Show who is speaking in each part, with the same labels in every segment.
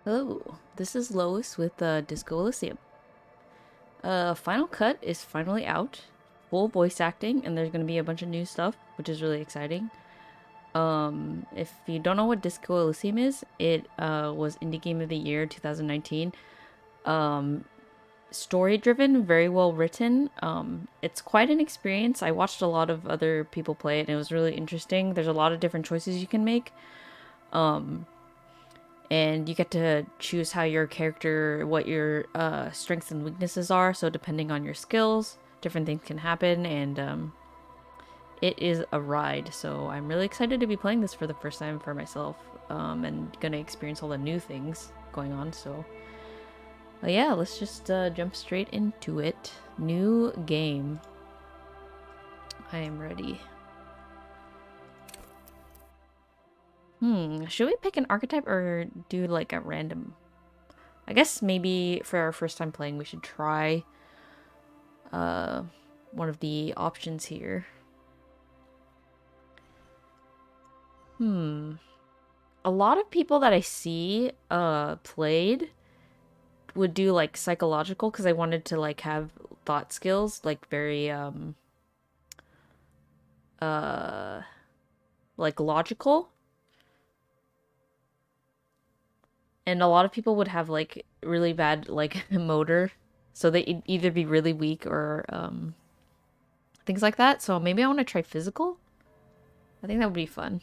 Speaker 1: Hello, this is Lois with Disco Elysium. Final Cut is finally out, full voice acting, and there's going to be a bunch of new stuff, which is really exciting. If you don't know what Disco Elysium is, it was Indie Game of the Year 2019. Story driven, very well written. It's quite an experience. I watched a lot of other people play it, and it was really interesting. There's a lot of different choices you can make. And you get to choose how your character, what your strengths and weaknesses are. So depending on your skills, different things can happen, and it is a ride. So I'm really excited to be playing this for the first time for myself, and gonna experience all the new things going on. So yeah, let's just jump straight into it. New game. I am ready. Should we pick an archetype or do like a random? I guess maybe for our first time playing, we should try uh, one of the options here. A lot of people that I see played would do like psychological because I wanted to like have thought skills like very uh like logical. And a lot of people would have like really bad like motor, so they'd either be really weak or things like that. So maybe I want to try physical. I think that would be fun.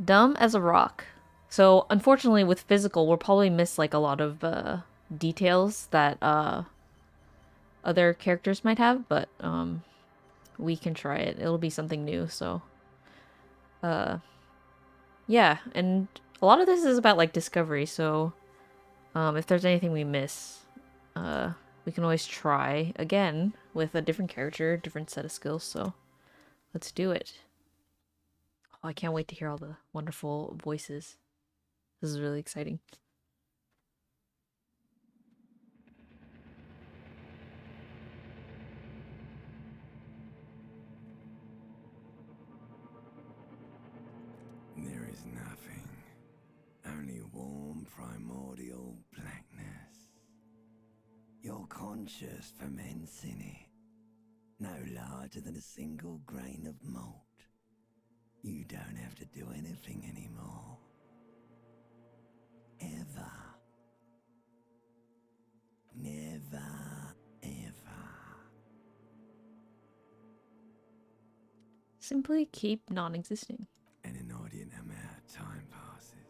Speaker 1: Dumb as a rock. So unfortunately with physical, we'll probably miss like a lot of details that other characters might have, but we can try it. It'll be something new, so yeah, and a lot of this is about like discovery, so if there's anything we miss, we can always try again with a different character, different set of skills, so let's do it. Oh, I can't wait to hear all the wonderful voices. This is really exciting.
Speaker 2: There is nothing, only warm primordial blackness. Your conscious ferments in it, no larger than a single grain of malt. You don't have to do anything anymore. Ever. Never, ever.
Speaker 1: Simply keep non-existing.
Speaker 2: An inordinate amount of time passes.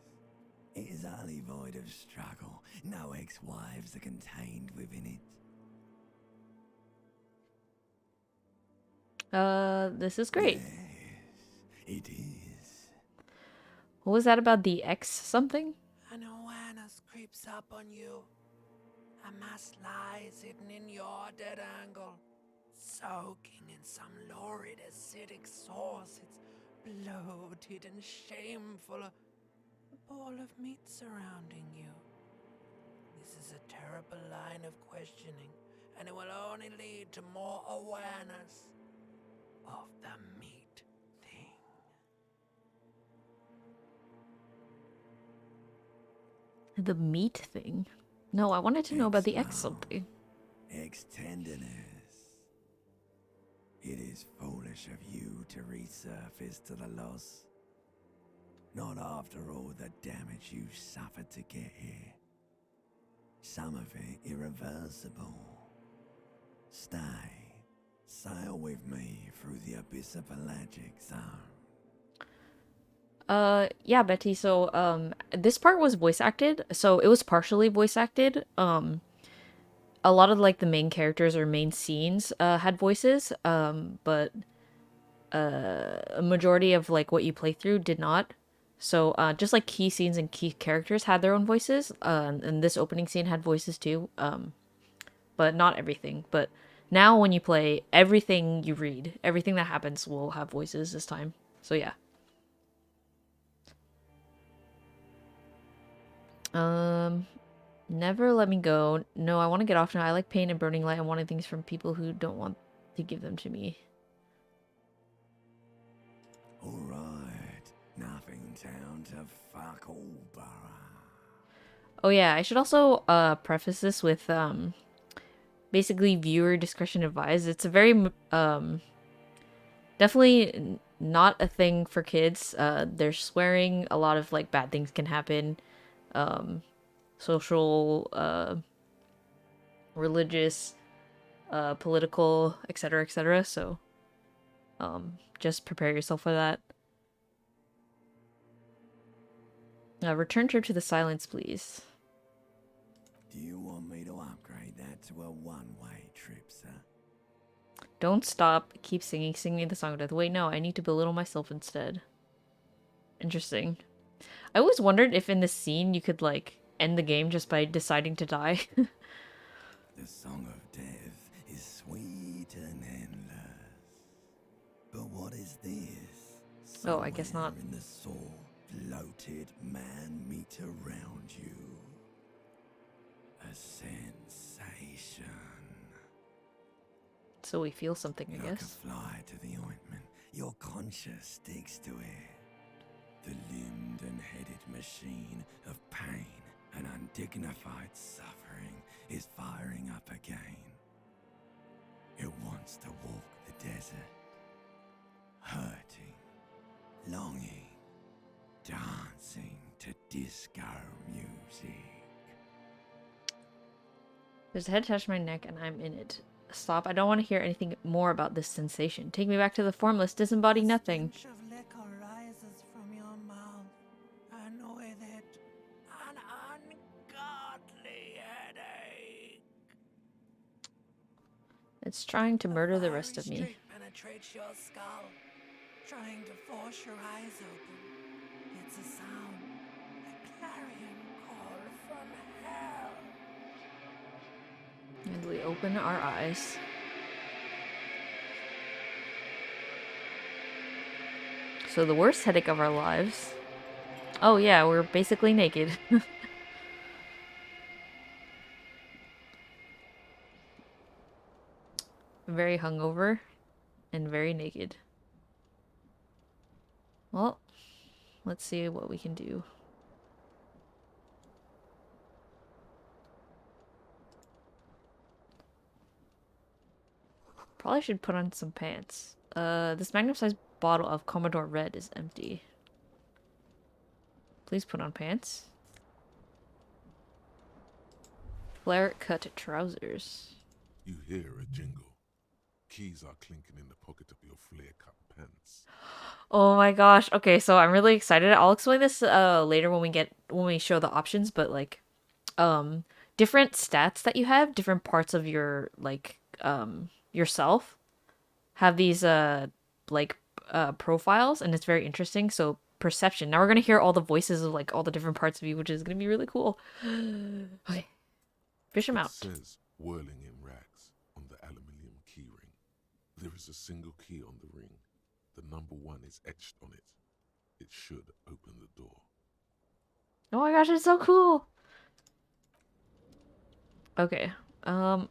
Speaker 2: It is utterly void of struggle. No ex-wives are contained within it.
Speaker 1: This is great.
Speaker 2: Yes, it is.
Speaker 1: What was that about the X something?
Speaker 3: An awareness creeps up on you. A mass lies hidden in your dead angle, soaking in some lurid acidic sauce. It's bloated and shameful, a ball of meat surrounding you. This is a terrible line of questioning, and it will only lead to more awareness of the meat thing.
Speaker 1: The meat thing? No, I wanted to know about the X
Speaker 2: Ex-love,
Speaker 1: something.
Speaker 2: ex-tenderness. It is foolish of you to resurface to the loss. Not after all the damage you suffered to get here. Some of it irreversible. Stay. Sail with me through the abyss of pelagic zone.
Speaker 1: Yeah, Betty, so, this part was voice acted, so it was partially voice acted. A lot of, like, the main characters or main scenes, had voices, but, a majority of, like, what you play through did not. So, just, like, key scenes and key characters had their own voices, and this opening scene had voices too, but not everything. But now when you play, everything you read, everything that happens will have voices this time. So, yeah. Um, Never let me go. No, I want to get off now. I like pain and burning light and wanting things from people who don't want to give them to me.
Speaker 2: Alright, nothing town to fuck all borough.
Speaker 1: Oh yeah, I should also preface this with basically viewer discretion advised. It's a very definitely not a thing for kids. There's swearing, a lot of like bad things can happen. Social, religious, political, etc., etc. So, just prepare yourself for that. Return trip to the silence, please.
Speaker 2: Do you want me to upgrade that to a one-way trip, sir?
Speaker 1: Don't stop. Keep singing. Sing me the song of death. Wait, no, I need to belittle myself instead. Interesting. I always wondered if in this scene you could, like, end the game just by deciding to die.
Speaker 2: The song of death is sweet and endless. But what is this?
Speaker 1: Oh, I guess
Speaker 2: Somewhere
Speaker 1: not.
Speaker 2: in the soul, floated man meet around you. A sensation.
Speaker 1: So we feel something, I
Speaker 2: Like a
Speaker 1: guess.
Speaker 2: fly to the ointment, your conscience sticks to it. The limbed and headed machine of pain and undignified suffering is firing up again. It wants to walk the desert, hurting, longing, dancing to disco music.
Speaker 1: There's a head touch my neck and I'm in it. Stop. I don't want to hear anything more about this sensation. Take me back to the formless, disembodied nothing.
Speaker 3: The stench of liquor rises from your mouth, and with it, an ungodly headache.
Speaker 1: It's trying to murder the
Speaker 3: Fiery
Speaker 1: rest of me.
Speaker 3: streak penetrates your skull, trying to force your eyes open. It's a sound, a clarion call from hell.
Speaker 1: And we open our eyes. So the worst headache of our lives. Oh yeah, we're basically naked. Very hungover and very naked. Well, let's see what we can do. Probably should put on some pants. This magnum-sized bottle of Commodore Red is empty. Please put on pants. Flare cut trousers.
Speaker 4: You hear a jingle. Keys are clinking in the pocket of your flare-cut pants.
Speaker 1: Oh my gosh. Okay, so I'm really excited. I'll explain this later when we show the options, but like different stats that you have, different parts of your like yourself have these like profiles, and it's very interesting. So perception. Now we're gonna hear all the voices of like all the different parts of you, which is gonna be really cool. Okay. Fish him
Speaker 4: It
Speaker 1: out.
Speaker 4: says, whirling in rags, on the aluminium keyring. There is a single key on the ring. The number 1 is etched on it. It should open the door.
Speaker 1: Oh my gosh, it's so cool. Okay. I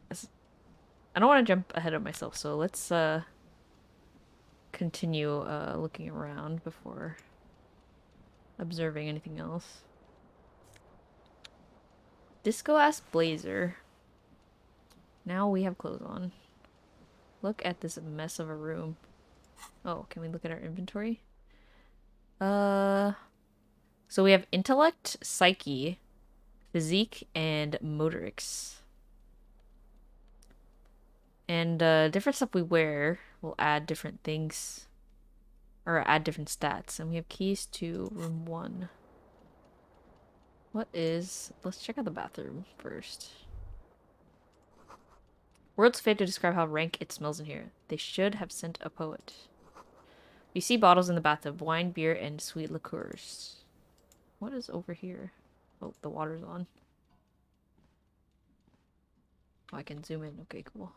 Speaker 1: don't want to jump ahead of myself, so let's continue looking around before observing anything else. Disco ass blazer. Now we have clothes on. Look at this mess of a room. Oh, can we look at our inventory? So we have intellect, psyche, physique, and motorics. And different stuff we wear will add different things. Or add different stats. And we have keys to room 1. What is... Let's check out the bathroom first. Words fail to describe how rank it smells in here. They should have sent a poet. You see bottles in the bathtub. Wine, beer, and sweet liqueurs. What is over here? Oh, the water's on. Oh, I can zoom in. Okay, cool.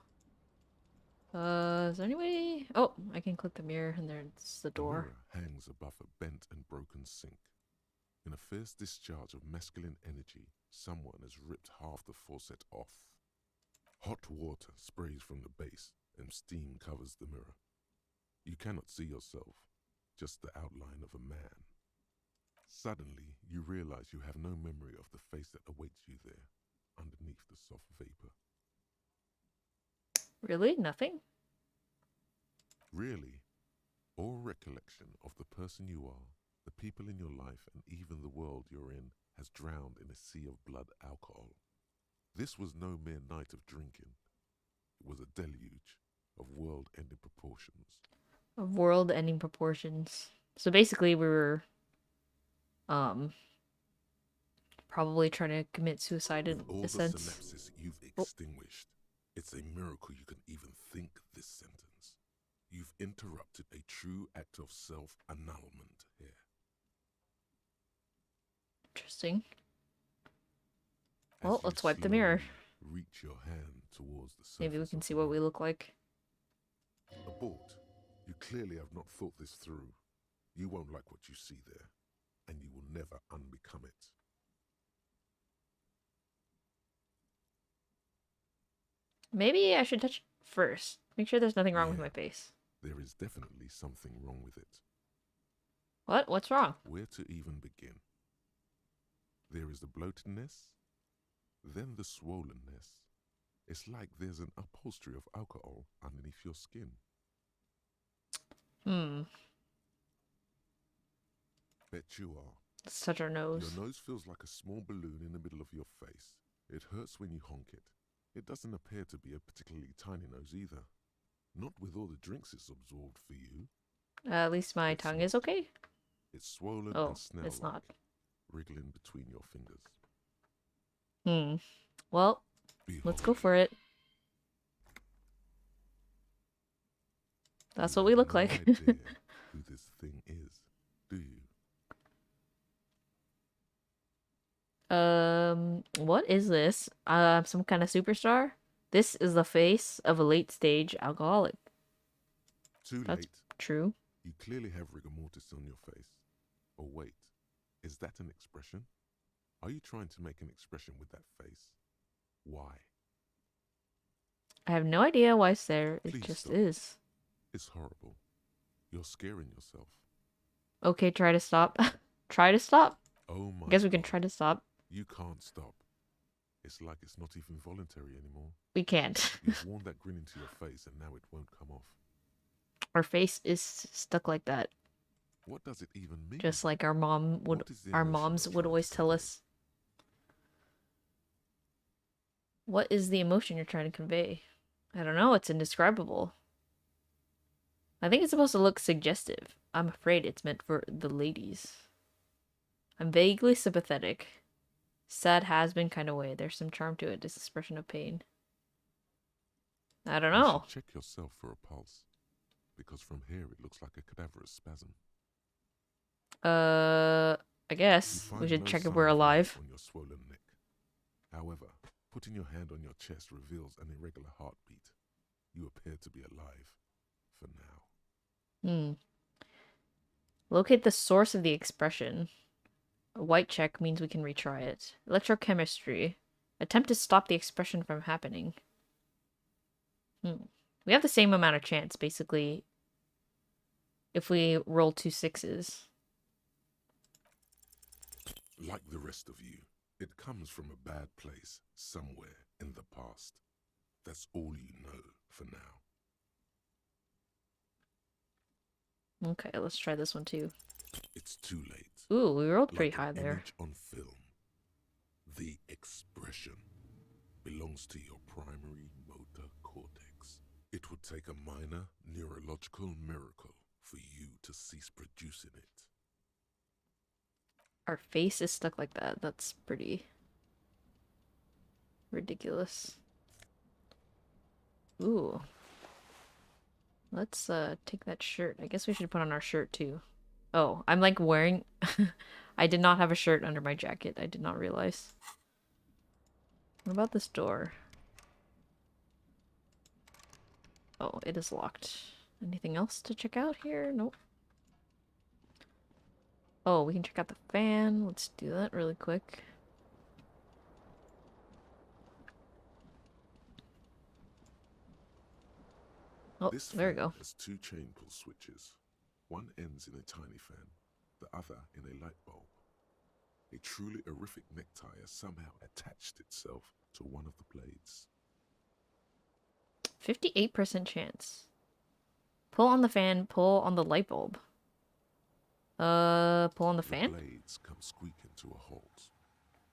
Speaker 1: Is there any way... Oh, I can click the mirror and there's the
Speaker 4: The
Speaker 1: door.
Speaker 4: mirror hangs above a bent and broken sink. In a fierce discharge of masculine energy, someone has ripped half the faucet off. Hot water sprays from the base, and steam covers the mirror. You cannot see yourself, just the outline of a man. Suddenly, you realize you have no memory of the face that awaits you there, underneath the soft vapor.
Speaker 1: Really? Nothing?
Speaker 4: Really, all recollection of the person you are, the people in your life, and even the world you're in has drowned in a sea of blood alcohol. This was no mere night of drinking. It was a deluge of world-ending proportions.
Speaker 1: Of world-ending proportions. So basically, we were um probably trying to commit suicide
Speaker 4: With
Speaker 1: in
Speaker 4: all
Speaker 1: a
Speaker 4: the
Speaker 1: sense.
Speaker 4: synapses you've
Speaker 1: Oh,
Speaker 4: extinguished, it's a miracle you can even think this sentence. You've interrupted a true act of self-annulment here.
Speaker 1: interesting. Well,
Speaker 4: As you
Speaker 1: let's wipe the mirror.
Speaker 4: slowly reach your hand towards the
Speaker 1: Maybe we
Speaker 4: surface
Speaker 1: can
Speaker 4: of
Speaker 1: see
Speaker 4: the
Speaker 1: what we
Speaker 4: mirror.
Speaker 1: look like.
Speaker 4: Abort. You clearly have not thought this through. You won't like what you see there, and you will never unbecome it.
Speaker 1: Maybe I should touch it first. Make sure there's nothing wrong with
Speaker 4: Yeah.
Speaker 1: my face.
Speaker 4: There is definitely something wrong with it.
Speaker 1: What? What's wrong?
Speaker 4: Where to even begin? There is the bloatedness, then the swollenness. It's like there's an upholstery of alcohol underneath your skin.
Speaker 1: Hmm.
Speaker 4: Bet you are.
Speaker 1: Let's touch our
Speaker 4: Your
Speaker 1: nose.
Speaker 4: nose feels like a small balloon in the middle of your face. It hurts when you honk it. It doesn't appear to be a particularly tiny nose either. Not with all the drinks it's absorbed for you.
Speaker 1: At least my
Speaker 4: It's
Speaker 1: tongue
Speaker 4: not.
Speaker 1: is okay.
Speaker 4: It's swollen
Speaker 1: Oh,
Speaker 4: and snail-like,
Speaker 1: it's not.
Speaker 4: wriggling between your fingers.
Speaker 1: Hmm. Well, let's go
Speaker 4: Behold.
Speaker 1: for it. That's
Speaker 4: You
Speaker 1: what we
Speaker 4: have
Speaker 1: look
Speaker 4: no
Speaker 1: like.
Speaker 4: idea who this thing is, do you?
Speaker 1: What is this? Some kind of superstar? This is the face of a late stage alcoholic.
Speaker 4: Too
Speaker 1: That's
Speaker 4: late.
Speaker 1: true.
Speaker 4: You clearly have rigor mortis on your face. Oh wait, is that an expression? Are you trying to make an expression with that face? Why?
Speaker 1: I have no idea why it's there. It
Speaker 4: Please
Speaker 1: just
Speaker 4: stop.
Speaker 1: is.
Speaker 4: It's horrible. You're scaring yourself.
Speaker 1: Okay, try to stop. Try to stop.
Speaker 4: Oh
Speaker 1: I
Speaker 4: my
Speaker 1: guess we can
Speaker 4: God.
Speaker 1: try to stop.
Speaker 4: You can't stop. It's like it's not even voluntary anymore.
Speaker 1: We can't.
Speaker 4: You've worn that grin into your face and now it won't come off.
Speaker 1: Our face is stuck like that.
Speaker 4: What does it even mean?
Speaker 1: Just like our
Speaker 4: What is the
Speaker 1: our
Speaker 4: emotion
Speaker 1: moms
Speaker 4: you're
Speaker 1: would
Speaker 4: trying to
Speaker 1: always tell
Speaker 4: convey?
Speaker 1: us. What is the emotion you're trying to convey? I don't know, it's indescribable. I think it's supposed to look suggestive. I'm afraid it's meant for the ladies. I'm vaguely sympathetic. Sad has been kind of way. There's some charm to it, this expression of pain. I don't
Speaker 4: You
Speaker 1: know.
Speaker 4: should check yourself for a pulse, because from here it looks like a cadaverous spasm.
Speaker 1: I
Speaker 4: You
Speaker 1: guess we
Speaker 4: find
Speaker 1: should
Speaker 4: no
Speaker 1: check if
Speaker 4: sign
Speaker 1: we're
Speaker 4: of life
Speaker 1: alive.
Speaker 4: on your swollen neck. However, putting your hand on your chest reveals an irregular heartbeat. You appear to be alive, for now.
Speaker 1: Hmm. Locate the source of the expression. A white check means we can retry it. Electrochemistry. Attempt to stop the expression from happening. We have the same amount of chance, basically, if we roll 2 6s.
Speaker 4: Like the rest of you, it comes from a bad place, somewhere in the past. That's all you know for now.
Speaker 1: Okay, let's try this one too.
Speaker 4: It's too late.
Speaker 1: Ooh, we rolled pretty
Speaker 4: Like
Speaker 1: high
Speaker 4: an
Speaker 1: there.
Speaker 4: image on film. The expression belongs to your primary motor cortex. It would take a minor neurological miracle for you to cease producing it.
Speaker 1: Our face is stuck like that. That's pretty ridiculous. Ooh. Let's take that shirt. I guess we should put on our shirt too. Oh, I'm like wearing I did not have a shirt under my jacket. I did not realize. What about this door? Oh, it is locked. Anything else to check out here? Nope. Oh, we can check out the fan. Let's do that really quick. Oh,
Speaker 4: This
Speaker 1: there we
Speaker 4: fan
Speaker 1: go.
Speaker 4: has two chain pull switches. One ends in a tiny fan, the other in a light bulb. A truly horrific necktie has somehow attached itself to one of the blades.
Speaker 1: 58% chance. Pull on the fan, pull on the light bulb. Pull on the
Speaker 4: The
Speaker 1: fan?
Speaker 4: blades come squeaking to a halt.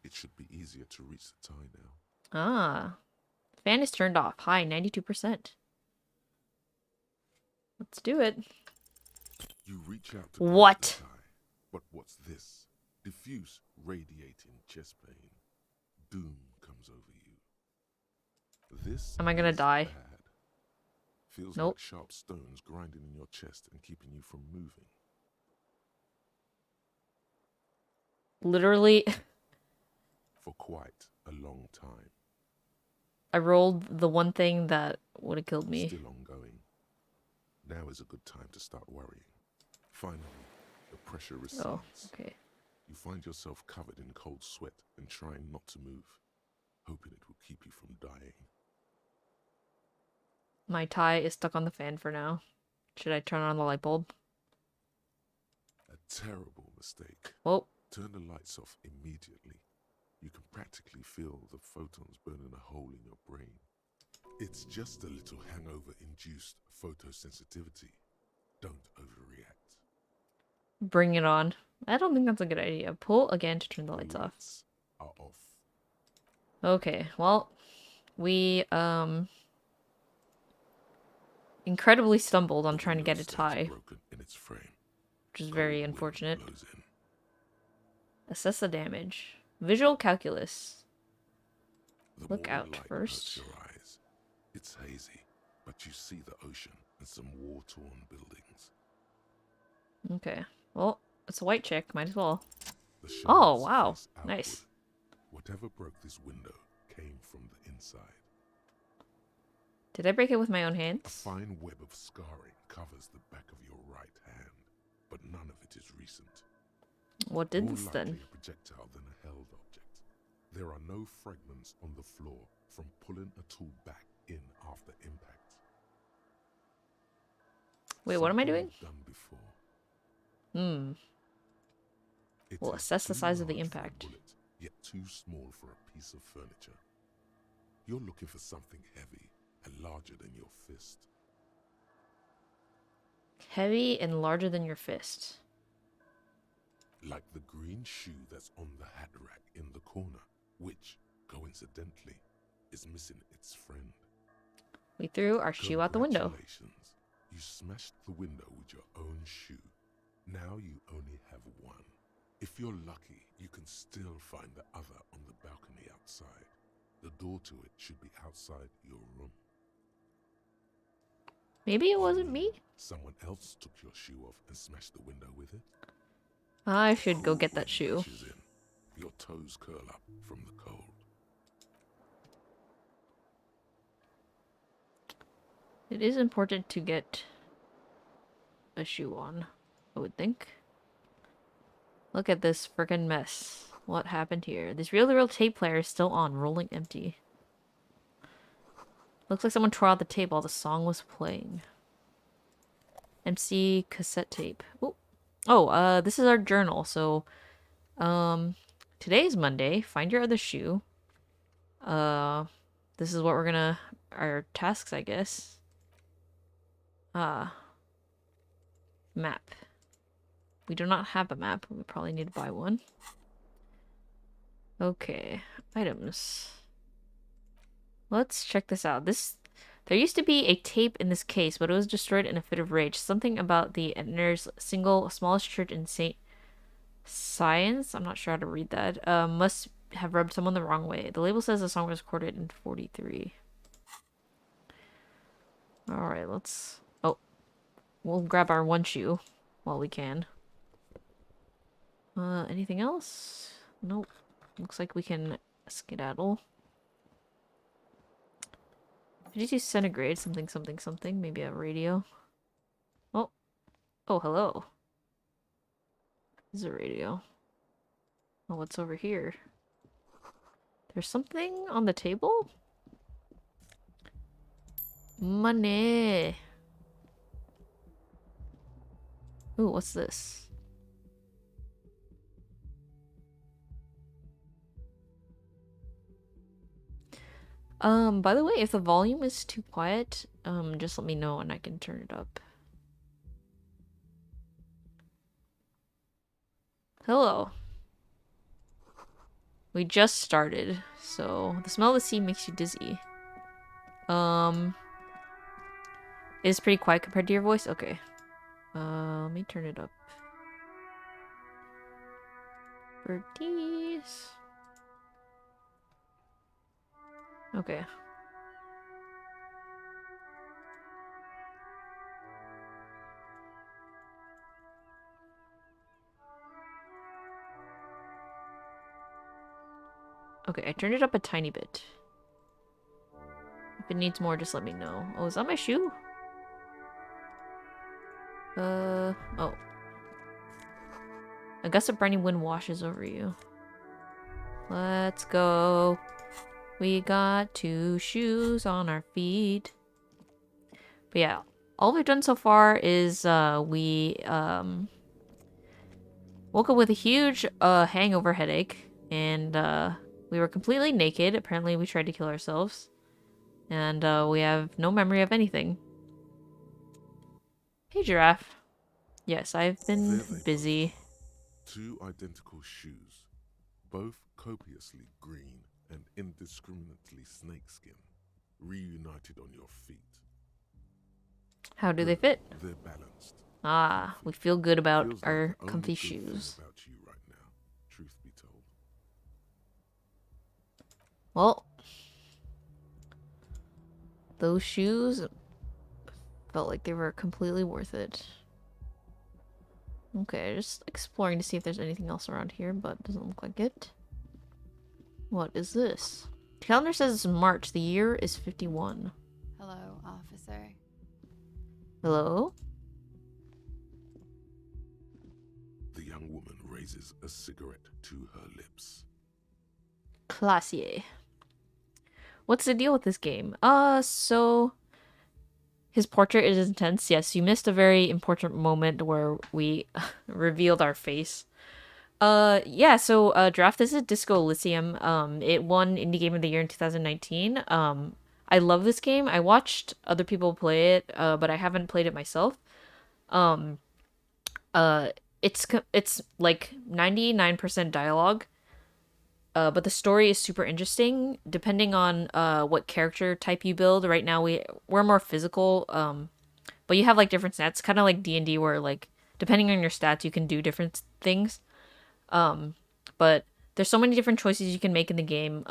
Speaker 4: It should be easier to reach the tie now.
Speaker 1: Ah. Fan is turned off. High, 92%. Let's do it.
Speaker 4: You reach out to grab
Speaker 1: What?
Speaker 4: the tie, but what's this? Diffuse, radiating chest pain. Doom comes over you. This
Speaker 1: Am I gonna
Speaker 4: is
Speaker 1: die?
Speaker 4: bad. Feels
Speaker 1: Nope.
Speaker 4: like sharp stones grinding in your chest and keeping you from moving.
Speaker 1: Literally,
Speaker 4: For quite a long time.
Speaker 1: I rolled the one thing that would have killed me.
Speaker 4: Still ongoing. Now is a good time to start worrying. Finally, the pressure recedes.
Speaker 1: Oh, okay.
Speaker 4: You find yourself covered in cold sweat and trying not to move, hoping it will keep you from dying.
Speaker 1: My tie is stuck on the fan for now. Should I turn on the light bulb?
Speaker 4: A terrible mistake.
Speaker 1: Oh,
Speaker 4: Turn the lights off immediately. You can practically feel the photons burning a hole in your brain. It's just a little hangover-induced photosensitivity. Don't overreact.
Speaker 1: bring it on. I don't think that's a good idea. Pull again to turn the
Speaker 4: The
Speaker 1: lights off.
Speaker 4: lights are off.
Speaker 1: Okay, well, we, incredibly stumbled on
Speaker 4: The
Speaker 1: trying to
Speaker 4: window
Speaker 1: get a
Speaker 4: stands
Speaker 1: tie,
Speaker 4: broken in its frame.
Speaker 1: which is
Speaker 4: Cold
Speaker 1: very
Speaker 4: wind
Speaker 1: unfortunate.
Speaker 4: blows in.
Speaker 1: Assess the damage. Visual calculus.
Speaker 4: The
Speaker 1: Look
Speaker 4: morning
Speaker 1: out
Speaker 4: light
Speaker 1: first.
Speaker 4: hurts your eyes. It's hazy, but you see the ocean and some war-torn buildings.
Speaker 1: Okay. Well, it's a white chick. Might as well.
Speaker 4: The
Speaker 1: Oh,
Speaker 4: shards
Speaker 1: wow.
Speaker 4: face outward.
Speaker 1: Nice.
Speaker 4: Whatever broke this window came from the inside.
Speaker 1: Did I break it with my own
Speaker 4: A
Speaker 1: hands?
Speaker 4: fine web of scarring covers the back of your right hand, but none of it is recent.
Speaker 1: What did
Speaker 4: More
Speaker 1: this
Speaker 4: likely
Speaker 1: then?
Speaker 4: a projectile than a held object. There are no fragments on the floor from pulling a tool back in after impact.
Speaker 1: Wait, what am I
Speaker 4: Something
Speaker 1: doing?
Speaker 4: you've done before.
Speaker 1: Hmm.
Speaker 4: It
Speaker 1: We'll
Speaker 4: is
Speaker 1: assess the
Speaker 4: too
Speaker 1: size of the
Speaker 4: large for a
Speaker 1: impact.
Speaker 4: bullet, yet too small for a piece of furniture. You're looking for something heavy and larger than your fist.
Speaker 1: Heavy and larger than your fist.
Speaker 4: Like the green shoe that's on the hat rack in the corner, which, coincidentally, is missing its friend.
Speaker 1: We threw our shoe out the window.
Speaker 4: Congratulations. You smashed the window with your own shoe. Now you only have one. If you're lucky, you can still find the other on the balcony outside. The door to it should be outside your room.
Speaker 1: Maybe it
Speaker 4: You
Speaker 1: wasn't
Speaker 4: mean
Speaker 1: me?
Speaker 4: Someone else took your shoe off and smashed the window with it?
Speaker 1: I should go get that
Speaker 4: Wind
Speaker 1: shoe.
Speaker 4: rushes in. Your toes curl up from the cold.
Speaker 1: It is important to get a shoe on, I would think. Look at this frickin' mess. What happened here? This reel-to-reel tape player is still on, rolling empty. Looks like someone tore out the tape while the song was playing. MC cassette tape. Ooh. Oh, this is our journal. So, today's Monday. Find your other shoe. This is what we're gonna... Our tasks, I guess. Map. We do not have a map. We probably need to buy one. Okay. Items. Let's check this out. There used to be a tape in this case, but it was destroyed in a fit of rage. Something about the Editor's single smallest church in St. Science, I'm not sure how to read that, must have rubbed someone the wrong way. The label says the song was recorded in 43. Alright, let's... Oh. We'll grab our one shoe while we can. Anything else? Nope. Looks like we can skedaddle. 52 centigrade, something, something, something. Maybe a radio. Oh. Oh, hello. This is a radio. Oh, what's over here? There's something on the table? Money. Ooh, what's this? By the way, if the volume is too quiet, just let me know and I can turn it up. Hello. We just started, so the smell of the sea makes you dizzy. It's pretty quiet compared to your voice? Okay. Let me turn it up. Birdies. Okay. Okay, I turned it up a tiny bit. If it needs more, just let me know. Oh, is that my shoe? Oh. A gust of briny wind washes over you. Let's go. We got 2 shoes on our feet. But yeah, all we've done so far is we woke up with a huge hangover headache, and we were completely naked. Apparently we tried to kill ourselves. And we have no memory of anything. Hey, Giraffe. Yes, I've been
Speaker 4: There they
Speaker 1: busy.
Speaker 4: both are. 2 identical shoes, both copiously green and indiscriminately snakeskin, reunited on your feet.
Speaker 1: How do they
Speaker 4: Good.
Speaker 1: fit?
Speaker 4: They're balanced.
Speaker 1: Ah, we feel good about
Speaker 4: Feels like
Speaker 1: our
Speaker 4: the only
Speaker 1: comfy
Speaker 4: good thing
Speaker 1: shoes.
Speaker 4: about you right now, truth be told.
Speaker 1: Well, those shoes felt like they were completely worth it. Okay, just exploring to see if there's anything else around here, but doesn't look like it. What is this? The calendar says it's March. The year is 51.
Speaker 5: Hello, officer.
Speaker 1: Hello?
Speaker 4: The young woman raises a cigarette to her lips.
Speaker 1: Classier. What's the deal with this game? So his portrait is intense. Yes, you missed a very important moment where we revealed our face. Yeah, so Draft, this is Disco Elysium. It won Indie Game of the Year in 2019. I love this game. I watched other people play it, but I haven't played it myself. Um, it's like 99% dialogue. But the story is super interesting depending on what character type you build. Right now we're more physical, but you have like different stats, kind of like D&D where like depending on your stats you can do different things. But there's so many different choices you can make in the game.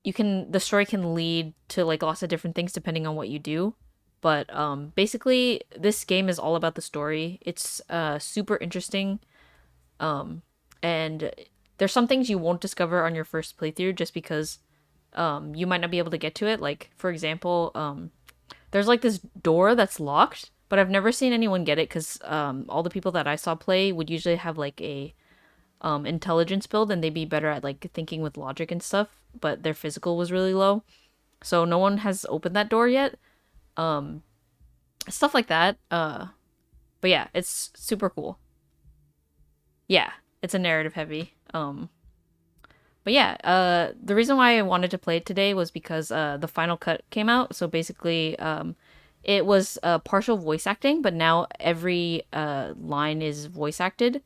Speaker 1: The story can lead to like lots of different things depending on what you do. But basically this game is all about the story. It's super interesting. And there's some things you won't discover on your first playthrough just because you might not be able to get to it. Like, for example, there's like this door that's locked, but I've never seen anyone get it because all the people that I saw play would usually have like a intelligence build and they'd be better at like thinking with logic and stuff, but their physical was really low. So no one has opened that door yet. Stuff like that. But yeah, it's super cool. Yeah, it's a narrative heavy. But yeah, the reason why I wanted to play it today was because the final cut came out. So basically, it was partial voice acting, but now every line is voice acted.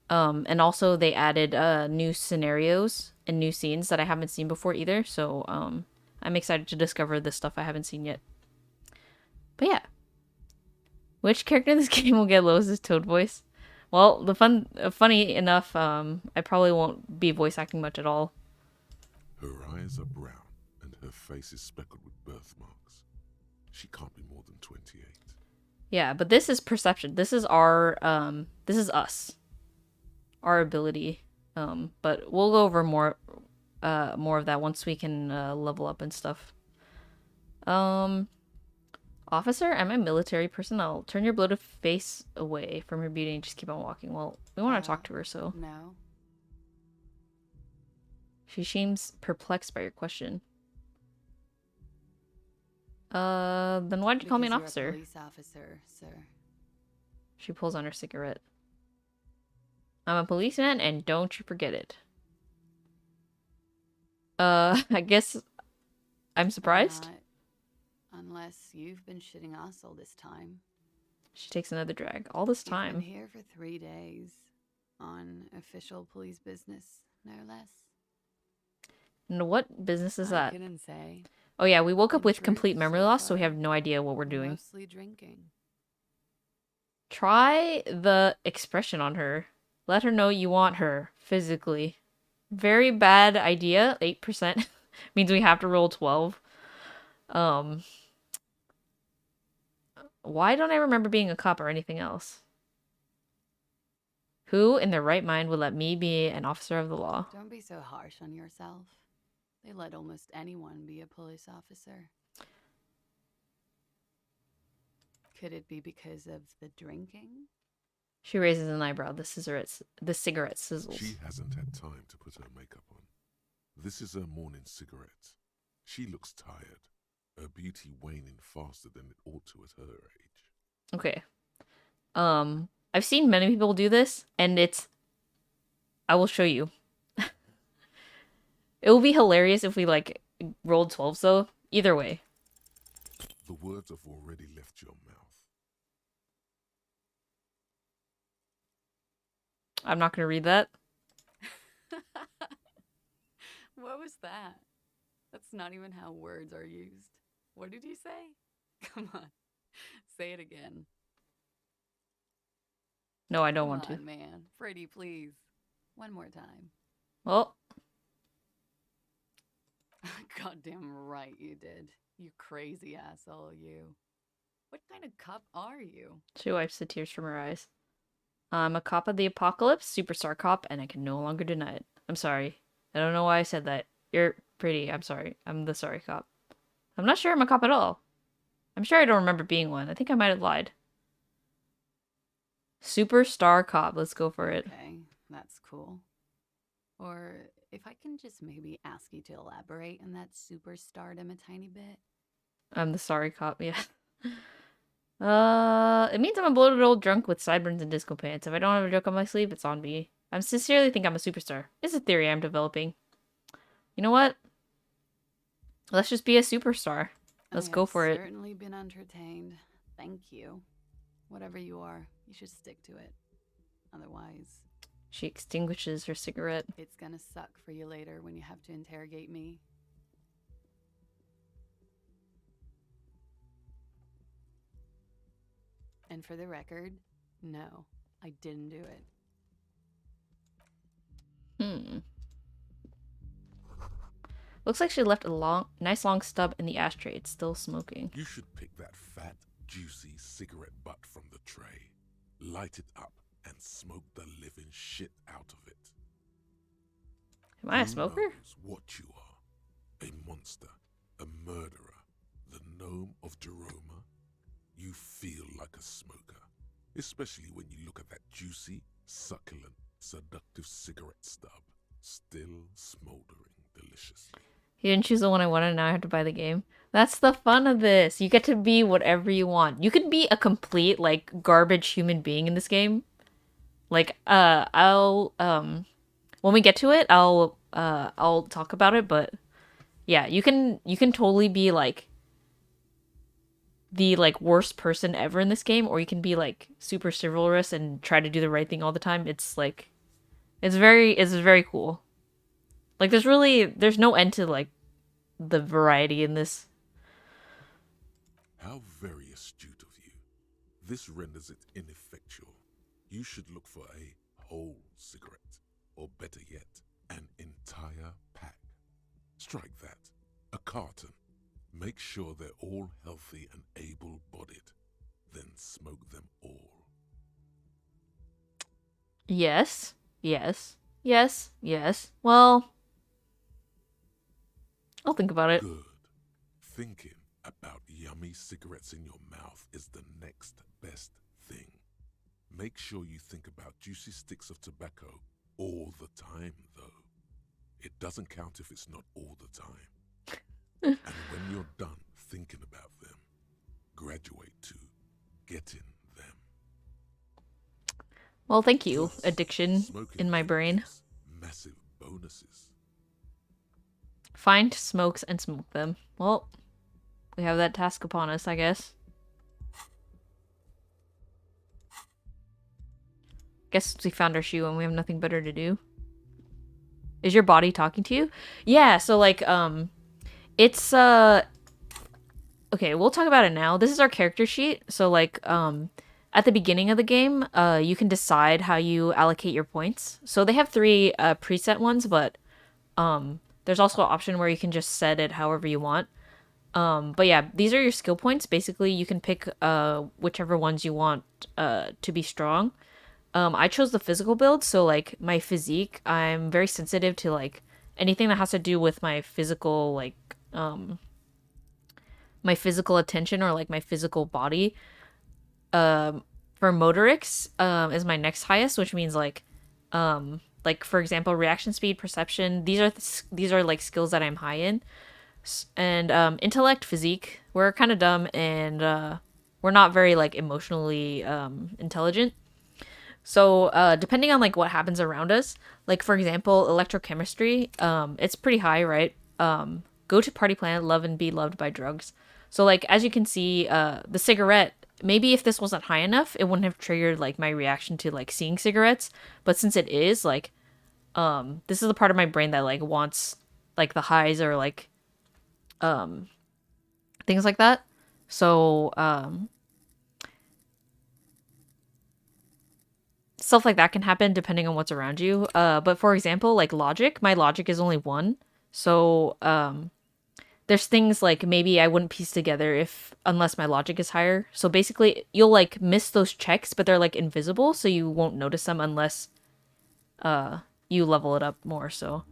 Speaker 1: And also they added new scenarios and new scenes that I haven't seen before either. So I'm excited to discover the stuff I haven't seen yet. But yeah, which character in this game will get Lois's Toad voice? Well, funny enough, I probably won't be voice acting much at all.
Speaker 4: Her eyes are brown and her face is speckled with birthmarks. She can't be more than 28.
Speaker 1: Yeah, but this is perception. This is our this is us. Our ability. But we'll go over more of that once we can level up and stuff. Officer, I'm a military personnel. Turn your bloated face away from her beauty and just keep on walking. Well, we want to talk to her, so.
Speaker 5: No.
Speaker 1: She seems perplexed by your question. Then why'd you call me an
Speaker 5: Because you're
Speaker 1: officer?
Speaker 5: a police officer, sir.
Speaker 1: She pulls on her cigarette. I'm a policeman, and don't you forget it. I guess I'm
Speaker 5: Or
Speaker 1: surprised.
Speaker 5: not, unless you've been shitting us all this time.
Speaker 1: She takes another drag. All this
Speaker 5: You've been
Speaker 1: time.
Speaker 5: here for 3 days. On official police business, no less.
Speaker 1: And what business is
Speaker 5: I
Speaker 1: that?
Speaker 5: couldn't say.
Speaker 1: Oh yeah, we woke up
Speaker 5: In
Speaker 1: with
Speaker 5: truth,
Speaker 1: complete memory
Speaker 5: so
Speaker 1: loss, so we
Speaker 5: far,
Speaker 1: have no idea what we're doing.
Speaker 5: mostly drinking.
Speaker 1: Try the expression on her. Let her know you want her physically. Very bad idea. 8% means we have to roll 12. Um, why don't I remember being a cop or anything else? Who in their right mind would let me be an officer of the law?
Speaker 5: Don't be so harsh on yourself. They let almost anyone be a police officer. Could it be because of the drinking?
Speaker 1: She raises an eyebrow. The cigarette sizzles.
Speaker 4: She hasn't had time to put her makeup on. This is her morning cigarette. She looks tired, her beauty waning faster than it ought to at her age.
Speaker 1: Okay. I've seen many people do this, and I will show you. It will be hilarious if we, like, rolled 12s, though. Either way.
Speaker 4: The words have already left your mouth.
Speaker 1: I'm not gonna read that.
Speaker 5: What was that? That's not even how words are used. What did you say? Come on. Say it again.
Speaker 1: No, I don't
Speaker 5: Come
Speaker 1: want to.
Speaker 5: on, man. Pretty, please. One more time.
Speaker 1: Well,
Speaker 5: Goddamn right you did. You crazy asshole, you. What kind of cop are you?
Speaker 1: she wipes the tears from her eyes. I'm a cop of the apocalypse, superstar cop, and I can no longer deny it. I'm sorry. I don't know why I said that. You're pretty. I'm sorry. I'm the sorry cop. I'm not sure I'm a cop at all. I'm sure I don't remember being one. I think I might have lied. Superstar cop. Let's go for it.
Speaker 5: Okay, that's cool. Or if I can just maybe ask you to elaborate on that superstardom a tiny bit.
Speaker 1: I'm the sorry cop, yeah. It means I'm a bloated old drunk with sideburns and disco pants. If I don't have a joke on my sleeve, it's on me. I sincerely think I'm a superstar. It's a theory I'm developing. You know what? Let's just be a superstar. Let's go for it.
Speaker 5: Certainly been entertained. Thank you. Whatever you are, you should stick to it. Otherwise,
Speaker 1: She extinguishes her cigarette.
Speaker 5: it's gonna suck for you later when you have to interrogate me. And for the record, no, I didn't do it.
Speaker 1: Looks like she left a nice long stub in the ashtray. It's still smoking.
Speaker 4: You should pick that fat, juicy cigarette butt from the tray, light it up, and smoke the living shit out of it.
Speaker 1: Am I a
Speaker 4: Who
Speaker 1: smoker?
Speaker 4: knows what you are? A monster, a murderer, the gnome of Jeroma? You feel like a smoker, especially when you look at that juicy, succulent, seductive cigarette stub, still smoldering deliciously.
Speaker 1: You didn't choose the one I wanted, now I have to buy the game. That's the fun of this. You get to be whatever you want. You could be a complete, like, garbage human being in this game. Like, when we get to it, I'll talk about it, but yeah, you can totally be, like, the, like, worst person ever in this game, or you can be, like, super chivalrous and try to do the right thing all the time. It's, like, it's very cool. Like, there's no end to, like, the variety in this.
Speaker 4: How very astute of you. This renders it ineffectual. You should look for a whole cigarette, or better yet, an entire pack. Strike that. A carton. Make sure they're all healthy and able-bodied. Then smoke them all.
Speaker 1: Yes. Well, I'll think about it.
Speaker 4: Good. Thinking about yummy cigarettes in your mouth is the next best thing. Make sure you think about juicy sticks of tobacco all the time, though. It doesn't count if it's not all the time. And when you're done thinking about them, graduate to getting them.
Speaker 1: Well, thank you,
Speaker 4: Plus,
Speaker 1: addiction
Speaker 4: smoking
Speaker 1: in my
Speaker 4: can
Speaker 1: brain.
Speaker 4: give massive bonuses.
Speaker 1: Find smokes and smoke them. Well, we have that task upon us, I guess. Guess we found our shoe and we have nothing better to do. Is your body talking to you? Yeah, so like it's okay, we'll talk about it now. This is our character sheet. So like at the beginning of the game, you can decide how you allocate your points. So they have three preset ones, but there's also an option where you can just set it however you want. But yeah, these are your skill points. Basically, you can pick whichever ones you want to be strong. I chose the physical build, so like my physique, I'm very sensitive to like anything that has to do with my physical my physical attention or like my physical body. For motorics, is my next highest, which means like for example, reaction speed, perception. These are like skills that I'm high in, and intellect, physique. We're kind of dumb and we're not very like emotionally intelligent. So, depending on like what happens around us, like for example, electrochemistry, it's pretty high, right? Go to party planet, love and be loved by drugs. So, like as you can see, the cigarette. Maybe if this wasn't high enough, it wouldn't have triggered like my reaction to like seeing cigarettes. But since it is, like, this is the part of my brain that like wants like the highs or like things like that. So, stuff like that can happen depending on what's around you. But for example, like logic, my logic is only one. So there's things like maybe I wouldn't piece together if unless my logic is higher. So basically, you'll like miss those checks, but they're like invisible, so you won't notice them unless you level it up more. So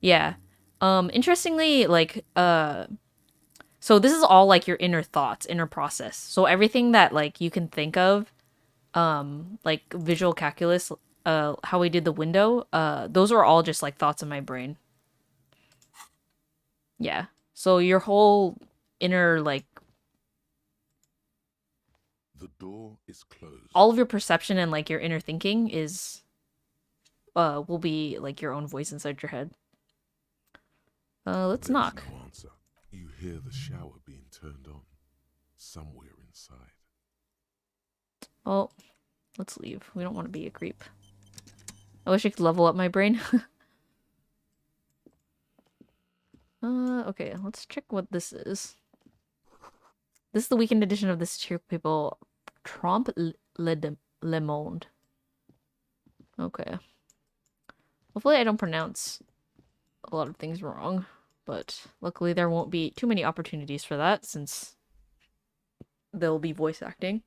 Speaker 1: yeah. Interestingly, like so this is all like your inner thoughts, inner process. So everything that like you can think of like visual calculus, how we did the window, those are all just like thoughts in my brain. Yeah. So your whole inner like
Speaker 4: The door is closed.
Speaker 1: all of your perception and like your inner thinking is will be like your own voice inside your head. Let's
Speaker 4: There's
Speaker 1: knock.
Speaker 4: no answer. You hear the shower being turned on somewhere inside.
Speaker 1: Oh, let's leave. We don't want to be a creep. I wish I could level up my brain. Okay, let's check what this is. This is the weekend edition of this Cheer People Trompe Le Monde. Okay. Hopefully I don't pronounce a lot of things wrong, but luckily there won't be too many opportunities for that since they'll be voice acting.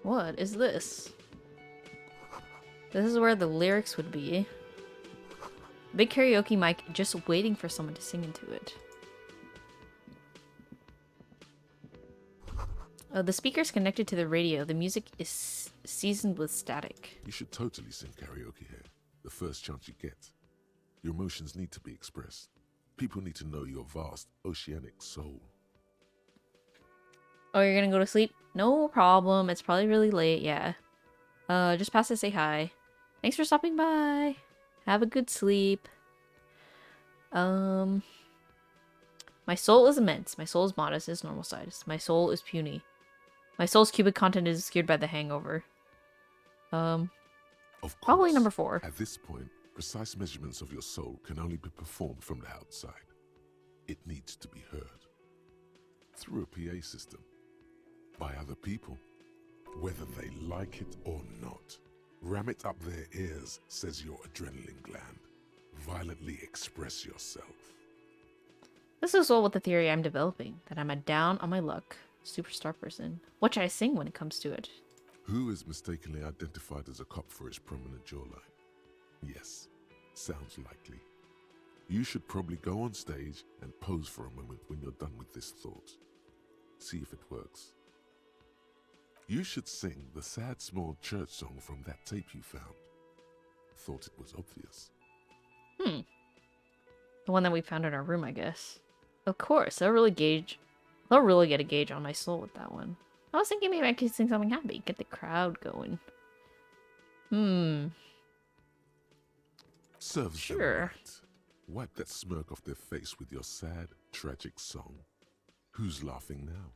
Speaker 1: What is this? This is where the lyrics would be. Big karaoke mic just waiting for someone to sing into it. The speaker's connected to the radio. The music is seasoned with static.
Speaker 4: You should totally sing karaoke here, the first chance you get. Your emotions need to be expressed. People need to know your vast, oceanic soul.
Speaker 1: Oh, you're gonna go to sleep? No problem. It's probably really late, yeah. Just pass to say hi. Thanks for stopping by. Have a good sleep. My soul is immense. My soul is modest. It's normal size. My soul is puny. My soul's cubic content is obscured by the hangover.
Speaker 4: Of course,
Speaker 1: Probably number 4.
Speaker 4: At this point, precise measurements of your soul can only be performed from the outside. It needs to be heard. Through a PA system. By other people. Whether they like it or not. Ram it up their ears, says your adrenaline gland. Violently express yourself.
Speaker 1: This is well with the theory I'm developing, that I'm a down on my luck superstar person. What should I sing when it comes to it?
Speaker 4: Who is mistakenly identified as a cop for his prominent jawline? Yes, sounds likely. You should probably go on stage and pose for a moment when you're done with this thought. See if it works. You should sing the sad small church song from that tape you found. Thought it was obvious.
Speaker 1: Hmm. The one that we found in our room, I guess. Of course, they'll really get a gauge on my soul with that one. I was thinking maybe I could sing something happy, get the crowd going. Hmm.
Speaker 4: Serves them
Speaker 1: Sure.
Speaker 4: right. Wipe that smirk off their face with your sad, tragic song. Who's laughing now?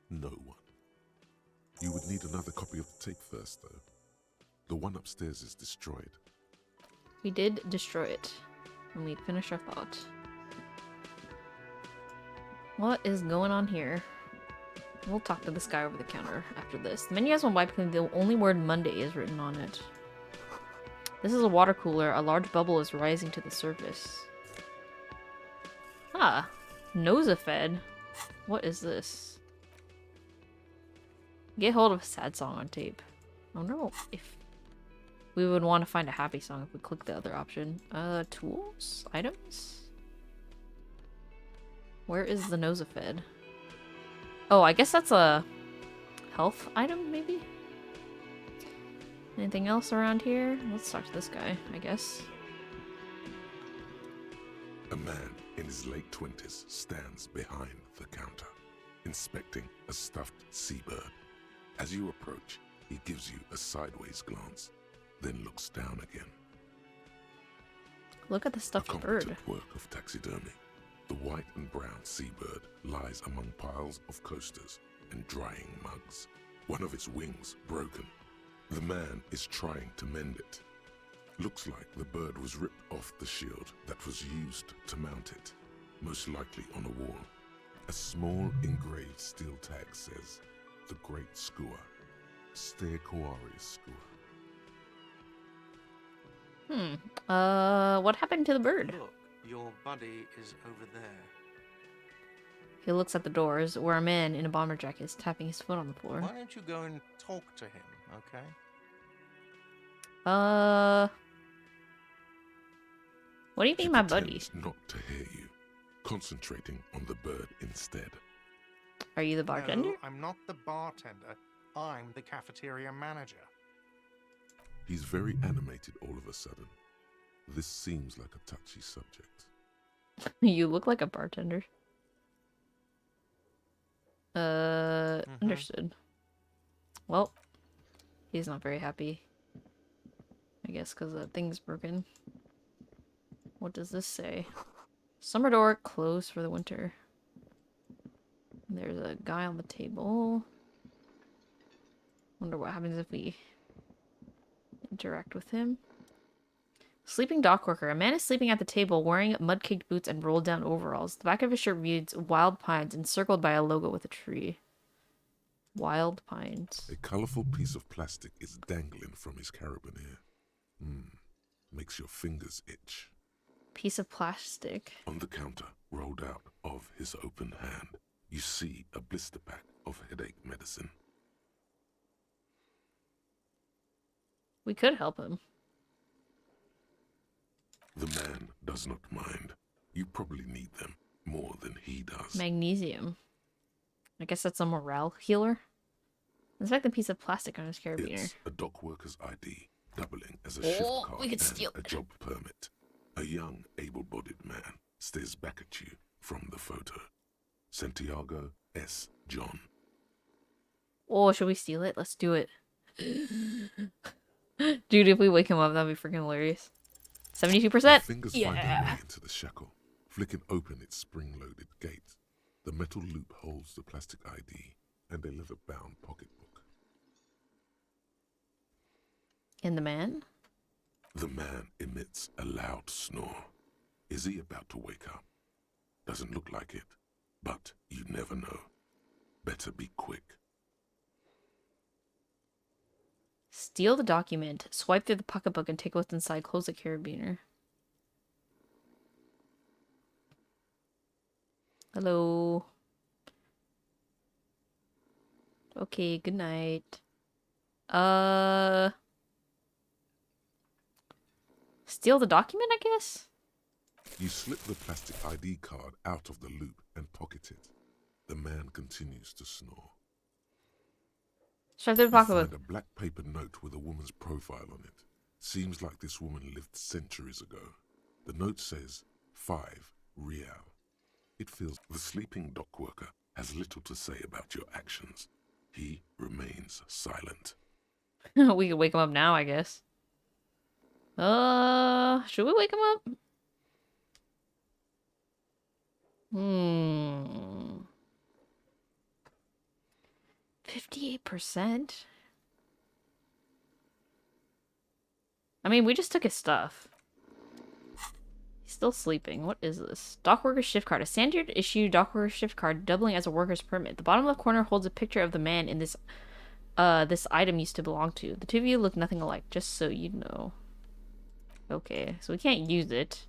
Speaker 4: No one. You would need another copy of the tape first, though. The one upstairs is destroyed.
Speaker 1: We did destroy it. And we finished our thought. What is going on here? We'll talk to this guy over the counter after this. The menu has one wipe clean. The only word Monday is written on it. This is a water cooler. A large bubble is rising to the surface. Ah. Nosafed. What is this? Get hold of a sad song on tape. I don't know if we would want to find a happy song if we click the other option. Tools? Items? Where is the Nosafed? Oh, I guess that's a health item, maybe? Anything else around here? Let's talk to this guy, I guess.
Speaker 4: A man in his late 20s stands behind the counter, inspecting a stuffed seabird. As you approach, he gives you a sideways glance, then looks down again.
Speaker 1: Look at the
Speaker 4: A
Speaker 1: stuffed bird.
Speaker 4: competent work of taxidermy. The white and brown seabird lies among piles of coasters and drying mugs. One of its wings broken. The man is trying to mend it. Looks like the bird was ripped off the shield that was used to mount it, most likely on a wall. A small engraved steel tag says, "The Great Skua, Ste Koari Skua."
Speaker 1: What happened to the bird?
Speaker 6: Look, your buddy is over there.
Speaker 1: He looks at the doors, where a man in a bomber jacket is tapping his foot on the floor.
Speaker 6: Why don't you go and talk to him, okay?
Speaker 1: What do you
Speaker 4: She
Speaker 1: think, my buddy?
Speaker 4: pretends not to hear you, concentrating on the bird instead.
Speaker 1: Are you the bartender?
Speaker 6: No, I'm not the bartender. I'm the cafeteria manager.
Speaker 4: He's very animated all of a sudden. This seems like a touchy subject.
Speaker 1: You look like a bartender. Understood. Well, he's not very happy. I guess because the thing's broken. What does this say? Summer door closed for the winter. There's a guy on the table. Wonder what happens if we interact with him. Sleeping dock worker. A man is sleeping at the table wearing mud-caked boots and rolled down overalls. The back of his shirt reads Wild Pines encircled by a logo with a tree. Wild Pines.
Speaker 4: A colorful piece of plastic is dangling from his carabiner. Makes your fingers itch.
Speaker 1: Piece of plastic.
Speaker 4: On the counter, rolled out of his open hand, you see a blister pack of headache medicine.
Speaker 1: We could help him.
Speaker 4: The man does not mind. You probably need them more than he does.
Speaker 1: Magnesium. I guess that's a morale healer. Inspect the piece of plastic on his carabiner.
Speaker 4: It's a dock worker's ID, doubling as a shift card
Speaker 1: we could
Speaker 4: and
Speaker 1: steal
Speaker 4: a
Speaker 1: it.
Speaker 4: job permit. A young, able-bodied man stares back at you from the photo. Santiago S. John.
Speaker 1: Oh, should we steal it? Let's do it. Dude, if we wake him up, that'd be freaking hilarious. 72%.
Speaker 4: Your fingers find their
Speaker 1: Yeah.
Speaker 4: way into the shackle, flicking open its spring-loaded gate. The metal loop holds the plastic ID and a leather-bound pocketbook.
Speaker 1: And the man?
Speaker 4: The man emits a loud snore. Is he about to wake up? Doesn't look like it, but you never know. Better be quick.
Speaker 1: Steal the document, swipe through the pocketbook, and take what's inside. Close the carabiner. Hello. Okay, good night. Steal the document, I guess?
Speaker 4: You slip the plastic ID card out of the loop and pocket it. The man continues to snore.
Speaker 1: Shove through the
Speaker 4: You
Speaker 1: pocketbook.
Speaker 4: find a black paper note with a woman's profile on it. Seems like this woman lived centuries ago. The note says 5 real. It feels the sleeping dock worker has little to say about your actions. He remains silent.
Speaker 1: We could wake him up now, I guess. Should we wake him up? 58%? I mean, we just took his stuff. He's still sleeping. What is this? Dock worker shift card. A standard issue dock worker shift card doubling as a worker's permit. The bottom left corner holds a picture of the man in this item used to belong to. The two of you look nothing alike, just so you know. Okay, so we can't use it.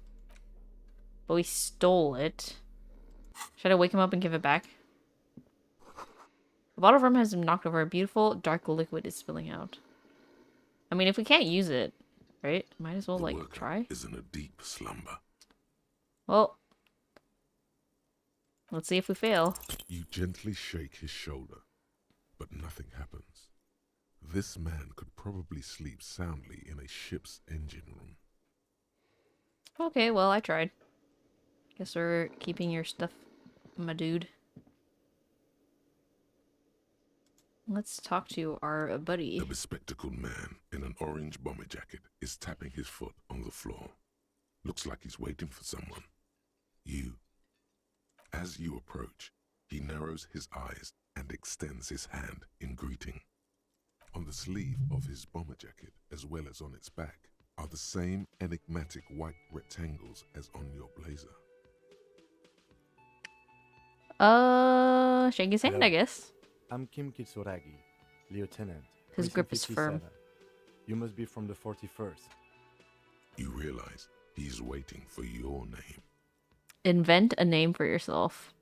Speaker 1: But we stole it. Should I wake him up and give it back? The bottle of rum has been knocked over. A beautiful dark liquid is spilling out. I mean, if we can't use it, right? Might as well,
Speaker 4: The
Speaker 1: like,
Speaker 4: worker
Speaker 1: try.
Speaker 4: is in a deep slumber.
Speaker 1: Well, let's see if we fail.
Speaker 4: You gently shake his shoulder, but nothing happens. This man could probably sleep soundly in a ship's engine room.
Speaker 1: Okay, well, I tried. Guess we're keeping your stuff, my dude. Let's talk to our buddy.
Speaker 4: A bespectacled man in an orange bomber jacket is tapping his foot on the floor. Looks like he's waiting for someone. You. As you approach, he narrows his eyes and extends his hand in greeting. On the sleeve of his bomber jacket, as well as on its back, are the same enigmatic white rectangles as on your blazer.
Speaker 1: Shake his hand,
Speaker 7: Hello.
Speaker 1: I guess.
Speaker 7: I'm Kim Kitsuragi, Lieutenant.
Speaker 1: His
Speaker 7: Precinct
Speaker 1: grip is firm.
Speaker 7: 57. You must be from the 41st.
Speaker 4: You realize he's waiting for your name.
Speaker 1: Invent a name for yourself.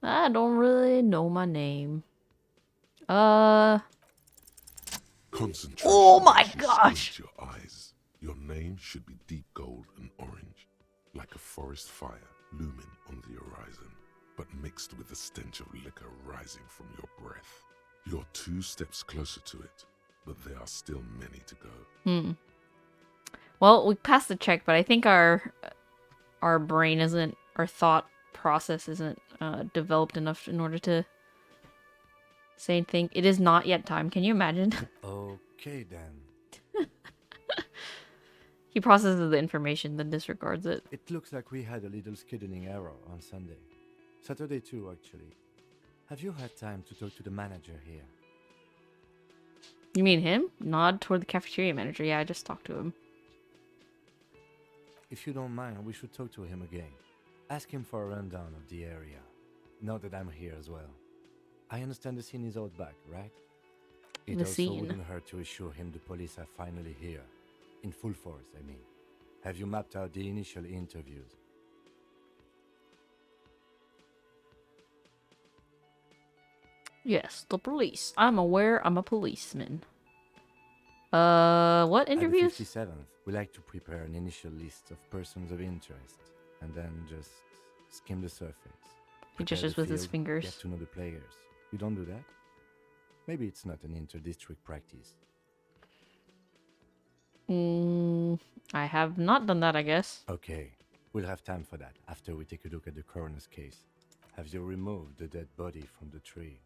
Speaker 1: I don't really know my name.
Speaker 4: Concentration.
Speaker 1: Oh my
Speaker 4: makes you
Speaker 1: gosh.
Speaker 4: squint your eyes. Your name should be deep gold and orange, like a forest fire looming on the horizon, but mixed with the stench of liquor rising from your breath. You're 2 steps closer to it, but there are still many to go.
Speaker 1: Well, we passed the check, but I think our brain isn't, our thought process isn't developed enough in order to say anything. It is not yet time. Can you imagine?
Speaker 7: Okay then.
Speaker 1: He processes the information, then disregards it.
Speaker 7: It looks like we had a little scheduling error on Sunday. Saturday too, actually. Have you had time to talk to the manager here?
Speaker 1: You mean him? Nod toward the cafeteria manager. Yeah, I just talked to him.
Speaker 7: If you don't mind, we should talk to him again. Ask him for a rundown of the area. Now that I'm here as well. I understand the scene is out back, right? It
Speaker 1: The
Speaker 7: also
Speaker 1: scene.
Speaker 7: wouldn't hurt to assure him the police are finally here. In full force, I mean. Have you mapped out the initial interviews?
Speaker 1: Yes, the police. I'm aware I'm a policeman. What
Speaker 7: At the
Speaker 1: interviews?
Speaker 7: 57th, we like to prepare an initial list of persons of interest, and then just skim the surface.
Speaker 1: He
Speaker 7: Prepare
Speaker 1: gestures
Speaker 7: the
Speaker 1: with his
Speaker 7: field,
Speaker 1: fingers.
Speaker 7: Get to know the players. You don't do that? Maybe it's not an inter-district practice.
Speaker 1: I have not done that, I guess.
Speaker 7: Okay, we'll have time for that after we take a look at the coroner's case. Have you removed the dead body from the tree?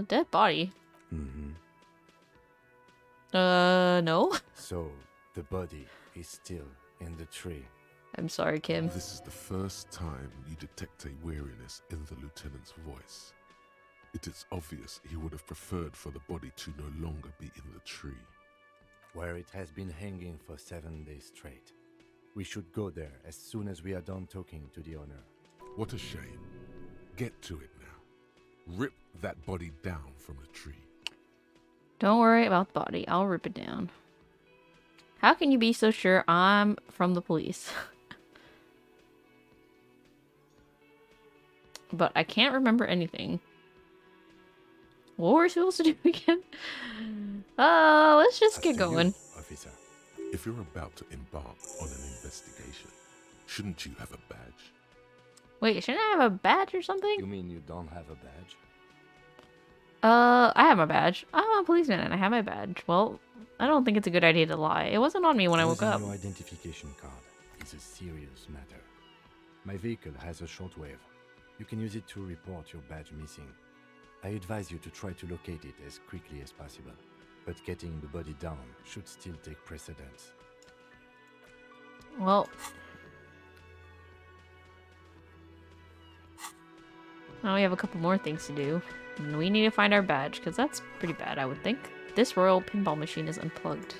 Speaker 1: Dead body.
Speaker 7: Mm-hmm.
Speaker 1: No.
Speaker 7: So, the body is still in the tree.
Speaker 1: I'm sorry, Kim.
Speaker 4: This is the first time you detect a weariness in the lieutenant's voice. It is obvious he would have preferred for the body to no longer be in the tree.
Speaker 7: Where it has been hanging for 7 days straight. We should go there as soon as we are done talking to the owner.
Speaker 4: What a shame. Get to it now. Rip that body down from the tree.
Speaker 1: Don't worry about the body. I'll rip it down. How can you be so sure I'm from the police? But I can't remember anything. What were we supposed to do again? Let's just
Speaker 7: As
Speaker 1: get
Speaker 7: to
Speaker 1: going.
Speaker 7: You, officer.
Speaker 4: If you're about to embark on an investigation, shouldn't you have a badge?
Speaker 1: Wait, shouldn't I have a badge or something?
Speaker 7: You mean you don't have a badge?
Speaker 1: I have my badge. I'm a policeman and I have my badge. Well, I don't think it's a good idea to lie. It wasn't on me when I woke
Speaker 7: Losing
Speaker 1: up.
Speaker 7: your identification card is a serious matter. My vehicle has a shortwave. You can use it to report your badge missing. I advise you to try to locate it as quickly as possible, but getting the body down should still take precedence.
Speaker 1: Well, now we have a couple more things to do. And we need to find our badge, because that's pretty bad, I would think. This royal pinball machine is unplugged.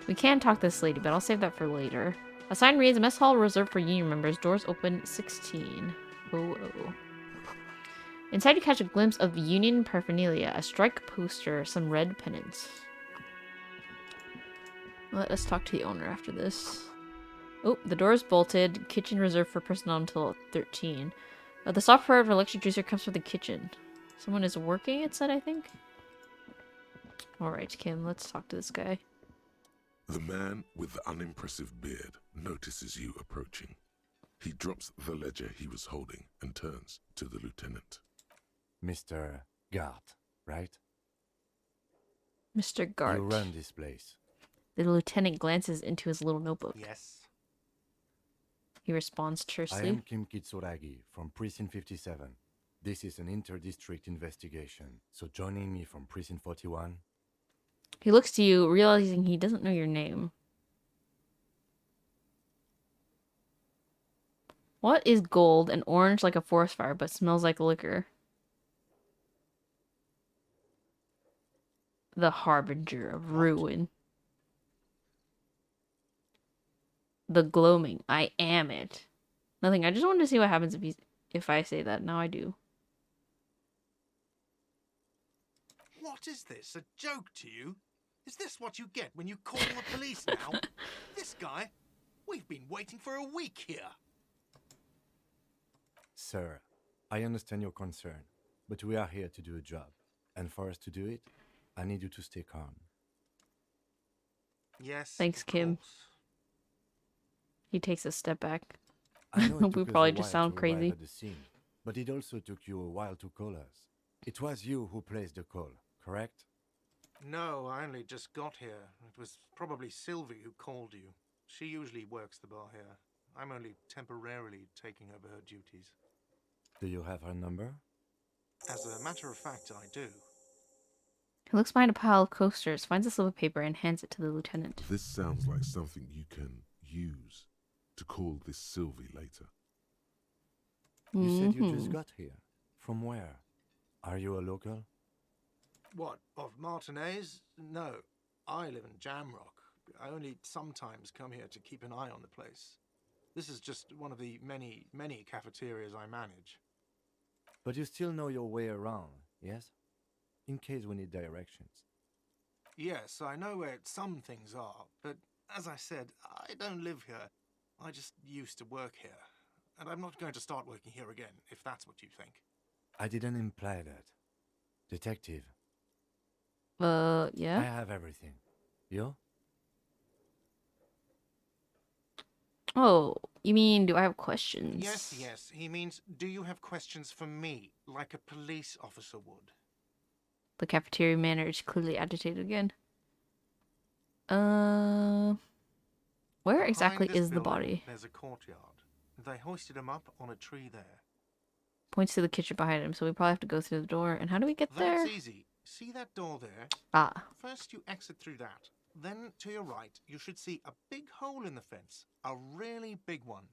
Speaker 1: We can talk to this lady, but I'll save that for later. A sign reads, mess hall reserved for union members. Doors open 16. Oh. Inside you catch a glimpse of union paraphernalia. A strike poster, some red pennants. Let us talk to the owner after this. Oh, the door is bolted. Kitchen reserved for personnel until 13. The software of electric juicer comes from the kitchen. Someone is working, it said, I think. Alright, Kim, let's talk to this guy.
Speaker 4: The man with the unimpressive beard notices you approaching. He drops the ledger he was holding and turns to the lieutenant.
Speaker 7: Mr. Gart, right?
Speaker 1: Mr. Gart.
Speaker 7: You run this place.
Speaker 1: The lieutenant glances into his little notebook.
Speaker 6: Yes.
Speaker 1: He responds
Speaker 7: I
Speaker 1: tersely.
Speaker 7: am Kim Kitsuragi from Precinct 57. This is an inter-district investigation, so joining me from Precinct 41.
Speaker 1: He looks to you, realizing he doesn't know your name. What is gold and orange like a forest fire but smells like liquor? The harbinger of ruin. The gloaming. I am it. Nothing. I just wanted to see what happens if I say that. Now I do.
Speaker 6: What is this? A joke to you? Is this what you get when you call the police now? This guy? We've been waiting for a week here.
Speaker 7: Sir, I understand your concern, but we are here to do a job. And for us to do it, I need you to stay calm.
Speaker 6: Yes.
Speaker 1: Thanks,
Speaker 6: of
Speaker 1: Kim.
Speaker 6: course.
Speaker 1: He takes a step back.
Speaker 7: I know it
Speaker 1: We
Speaker 7: took us
Speaker 1: probably
Speaker 7: a
Speaker 1: just
Speaker 7: while
Speaker 1: sound
Speaker 7: to arrive
Speaker 1: crazy.
Speaker 7: at the scene, but it also took you a while to call us. It was you who placed the call, correct?
Speaker 6: No, I only just got here. It was probably Sylvie who called you. She usually works the bar here. I'm only temporarily taking over her duties.
Speaker 7: Do you have her number?
Speaker 6: As a matter of fact, I do.
Speaker 1: He looks behind a pile of coasters, finds a slip of paper, and hands it to the lieutenant.
Speaker 4: This sounds like something you can use to call this Sylvie later.
Speaker 7: You said you just got here. From where? Are you a local?
Speaker 6: What, of Martinez? No, I live in Jamrock. I only sometimes come here to keep an eye on the place. This is just one of the many, many cafeterias I manage.
Speaker 7: But you still know your way around, yes? In case we need directions.
Speaker 6: Yes, I know where some things are, but as I said, I don't live here. I just used to work here. And I'm not going to start working here again, if that's what you think.
Speaker 7: I didn't imply that. Detective,
Speaker 1: Yeah?
Speaker 7: I have everything. You?
Speaker 1: Oh, you mean, do I have questions?
Speaker 6: Yes, yes. He means, do you have questions for me, like a police officer would?
Speaker 1: The cafeteria manager is clearly agitated again. Where
Speaker 6: Behind
Speaker 1: exactly
Speaker 6: this
Speaker 1: is the
Speaker 6: building,
Speaker 1: body?
Speaker 6: There's a courtyard. They hoisted him up on a tree there.
Speaker 1: Points to the kitchen behind him, so we probably have to go through the door. And how do we get there?
Speaker 6: That's easy. See that door there?
Speaker 1: Ah,
Speaker 6: First you exit through that. Then to your right, you should see a big hole in the fence. A really big one.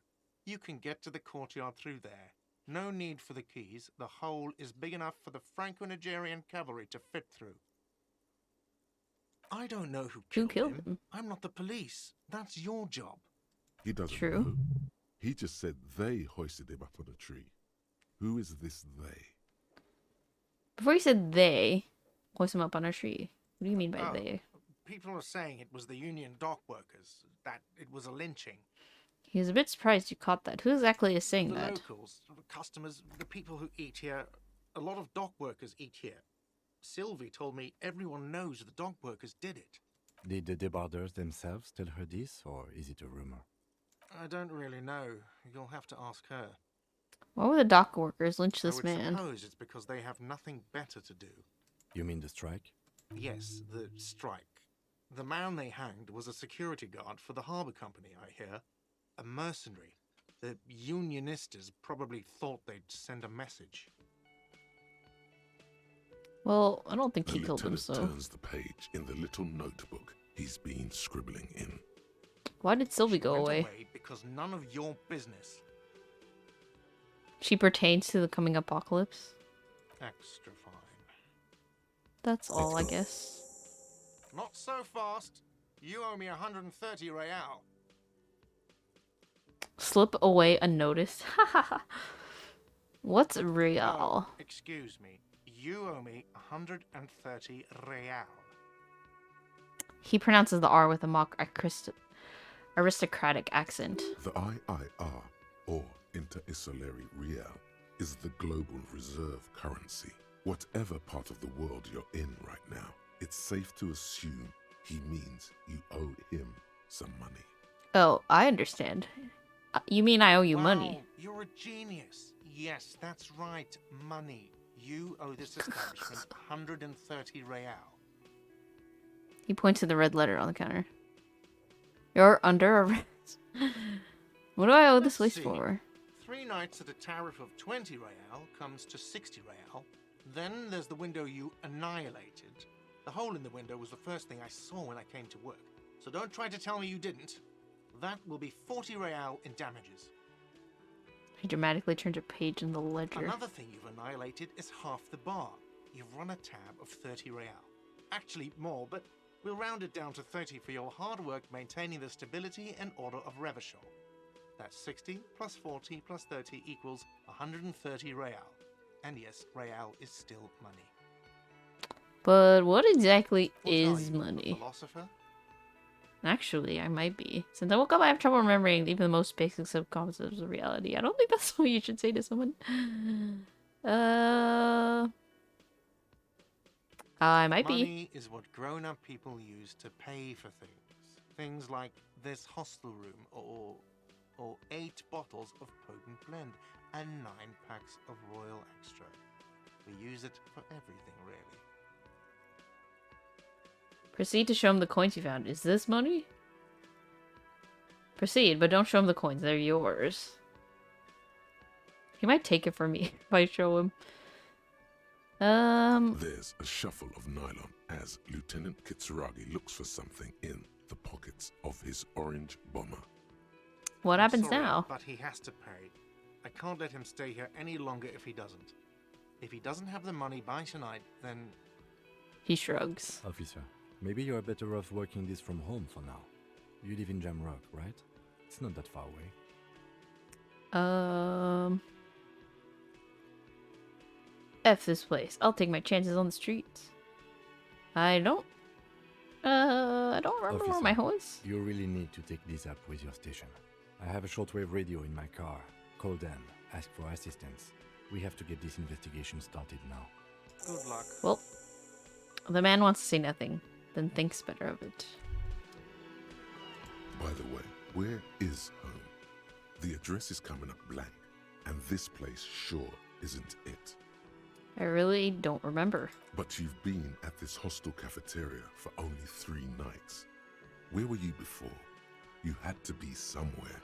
Speaker 6: You can get to the courtyard through there. No need for the keys. The hole is big enough for the Franco-Nigerian cavalry to fit through. I don't know who killed him. I'm not the police. That's your job.
Speaker 4: He doesn't
Speaker 1: True.
Speaker 4: know. He just said they hoisted him up on a tree. Who is this they?
Speaker 1: before you said they, hoist him up on a tree. What do you mean by
Speaker 6: Oh.
Speaker 1: they?
Speaker 6: People are saying it was the union dock workers, that it was a lynching.
Speaker 1: He was a bit surprised you caught that. Who exactly is saying
Speaker 6: The
Speaker 1: that?
Speaker 6: locals, the customers, the people who eat here, a lot of dock workers eat here. Sylvie told me everyone knows the dock workers did it.
Speaker 7: Did the debarders themselves tell her this, or is it a rumor?
Speaker 6: I don't really know. You'll have to ask her.
Speaker 1: Why would the dock workers lynch
Speaker 6: I
Speaker 1: this
Speaker 6: would
Speaker 1: man?
Speaker 6: suppose it's because they have nothing better to do.
Speaker 7: You mean the strike?
Speaker 6: Yes, the strike. The man they hanged was a security guard for the harbour company, I hear. A mercenary. The Unionistas probably thought they'd send a message.
Speaker 1: Well, I don't think
Speaker 4: The
Speaker 1: he killed him,
Speaker 4: lieutenant
Speaker 1: so...
Speaker 4: turns the page in the little notebook he's been scribbling in.
Speaker 1: Why did Sylvie
Speaker 6: She
Speaker 1: go
Speaker 6: went
Speaker 1: away?
Speaker 6: because none of your business.
Speaker 1: She pertains to the coming apocalypse.
Speaker 6: Extra fine.
Speaker 1: That's all, I guess.
Speaker 6: Not so fast. You owe me 130 real.
Speaker 1: Slip away unnoticed. What's real?
Speaker 6: Oh, excuse me. You owe me 130 real.
Speaker 1: He pronounces the R with a mock aristocratic accent.
Speaker 4: The IIR, or Inter-Isolary Real, is the global reserve currency. Whatever part of the world you're in right now, it's safe to assume he means you owe him some money.
Speaker 1: Oh, I understand. You mean I owe you
Speaker 6: Wow,
Speaker 1: money?
Speaker 6: You're a genius. Yes, that's right. Money. You owe this establishment 130 real.
Speaker 1: He points to the red letter on the counter. You're under arrest. What do I owe this
Speaker 6: Let's
Speaker 1: place
Speaker 6: see.
Speaker 1: for?
Speaker 6: 3 nights at a tariff of 20 real comes to 60 real. Then there's the window you annihilated. The hole in the window was the first thing I saw when I came to work. So don't try to tell me you didn't. That will be 40 real in damages.
Speaker 1: He dramatically turns a page in the ledger.
Speaker 6: Another thing you've annihilated is half the bar. You've run a tab of 30 real. Actually more, but we'll round it down to 30 for your hard work maintaining the stability and order of Revachol. That's 60 plus 40 plus 30 equals 130 real. And yes, real is still money.
Speaker 1: But what exactly
Speaker 6: What are
Speaker 1: is
Speaker 6: you, a
Speaker 1: money?
Speaker 6: philosopher?
Speaker 1: Actually, I might be. Since I woke up, I have trouble remembering even the most basic subconcepts of reality. I don't think that's what you should say to someone. I might be.
Speaker 6: Money is what grown-up people use to pay for things. Things like this hostel room or 8 bottles of potent blend and 9 packs of Royal Extra. We use it for everything, really.
Speaker 1: Proceed to show him the coins you found. Is this money? Proceed, but don't show him the coins. They're yours. He might take it from me if I show him.
Speaker 4: There's a shuffle of nylon as Lieutenant Kitsuragi looks for something in the pockets of his orange bomber.
Speaker 1: What
Speaker 6: I'm
Speaker 1: happens
Speaker 6: sorry,
Speaker 1: now?
Speaker 6: But he has to pay. I can't let him stay here any longer if he doesn't. If he doesn't have the money by tonight, then...
Speaker 1: He shrugs.
Speaker 7: Officer, maybe you are better off working this from home for now. You live in Jamrock, right? It's not that far away.
Speaker 1: F this place. I'll take my chances on the streets. I don't remember where my home is.
Speaker 7: You really need to take this up with your station. I have a shortwave radio in my car. Call them. Ask for assistance. We have to get this investigation started now.
Speaker 6: Good luck.
Speaker 1: Well, the man wants to say nothing, then thinks better of it.
Speaker 4: By the way, where is home? The address is coming up blank, and this place sure isn't it.
Speaker 1: I really don't remember.
Speaker 4: But you've been at this hostel cafeteria for only 3 nights. Where were you before? You had to be somewhere.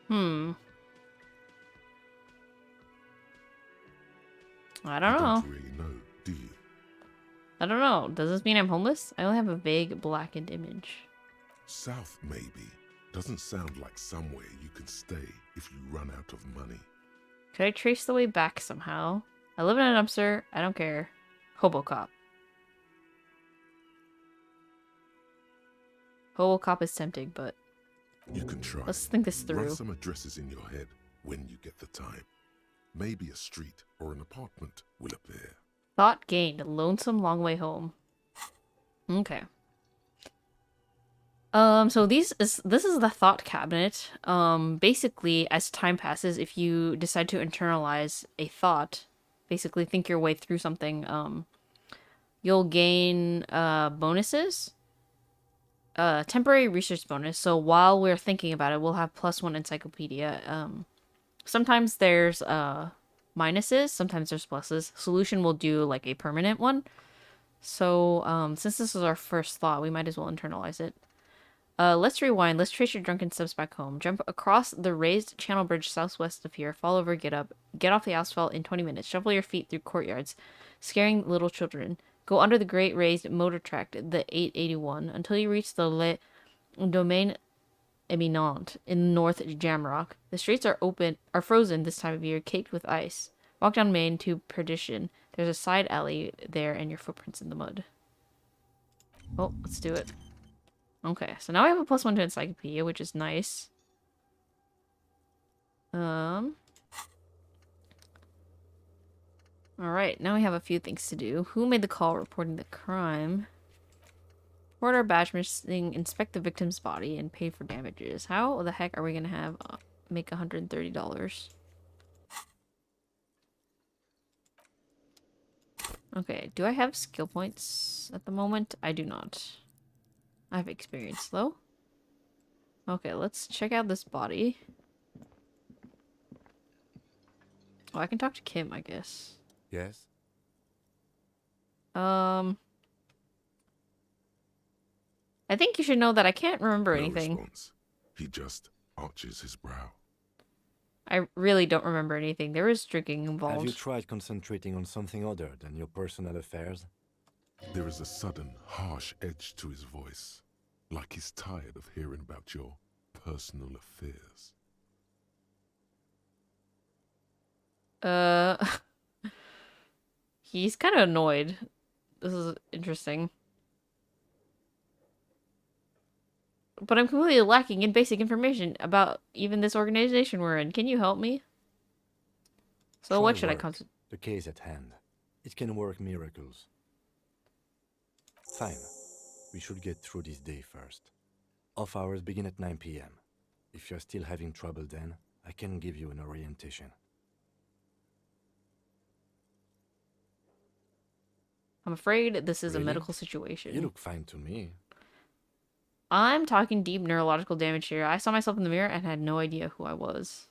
Speaker 1: I don't
Speaker 4: You
Speaker 1: know.
Speaker 4: don't really know, do you?
Speaker 1: I don't know. Does this mean I'm homeless? I only have a vague blackened image.
Speaker 4: South, maybe. Doesn't sound like somewhere you can stay if you run out of money.
Speaker 1: Could I trace the way back somehow? I live in a dumpster. I don't care. Hobocop. Hobocop is tempting, but
Speaker 4: You can try.
Speaker 1: let's think this
Speaker 4: Run
Speaker 1: through.
Speaker 4: some addresses in your head when you get the time. Maybe a street or an apartment will appear.
Speaker 1: Thought gained. Lonesome long way home. Okay. So this is the thought cabinet. Basically, as time passes, if you decide to internalize a thought, basically think your way through something, you'll gain bonuses. Temporary research bonus. So while we're thinking about it, we'll have +1 encyclopedia. Sometimes there's minuses. Sometimes there's pluses. Solution will do like a permanent one. So, since this was our first thought, we might as well internalize it. Let's rewind. Let's trace your drunken steps back home. Jump across the raised channel bridge southwest of here. Fall over, get up. Get off the asphalt in 20 minutes. Shuffle your feet through courtyards, scaring little children. Go under the great raised motor track, the 881, until you reach the Le Domaine Eminent in North Jamrock. The streets are frozen this time of year, caked with ice. Walk down Main to Perdition. There's a side alley there and your footprints in the mud. Oh, let's do it. Okay, so now we have a +1 to encyclopedia, which is nice. Alright, now we have a few things to do. Who made the call reporting the crime? Report our badge missing, inspect the victim's body, and pay for damages. How the heck are we gonna have make $130? Okay, do I have skill points at the moment? I do not. I have experience though. Okay, let's check out this body. Oh, I can talk to Kim, I guess.
Speaker 7: Yes?
Speaker 1: I think you should know that I can't remember
Speaker 4: No
Speaker 1: anything.
Speaker 4: response. He just arches his brow.
Speaker 1: I really don't remember anything. There was drinking
Speaker 7: Have
Speaker 1: involved.
Speaker 7: you tried concentrating on something other than your personal affairs?
Speaker 4: There is a sudden, harsh edge to his voice, like he's tired of hearing about your personal affairs.
Speaker 1: He's kind of annoyed. This is interesting. But I'm completely lacking in basic information about even this organization we're in. Can you help me? So
Speaker 7: Try
Speaker 1: what should I
Speaker 7: work.
Speaker 1: concentrate?
Speaker 7: The case at hand. It can work miracles. Fine. We should get through this day first. Off hours begin at 9 p.m. If you're still having trouble then, I can give you an orientation.
Speaker 1: I'm afraid this is a
Speaker 7: Really?
Speaker 1: medical situation.
Speaker 7: You look fine to me.
Speaker 1: I'm talking deep neurological damage here. I saw myself in the mirror and had no idea who I was.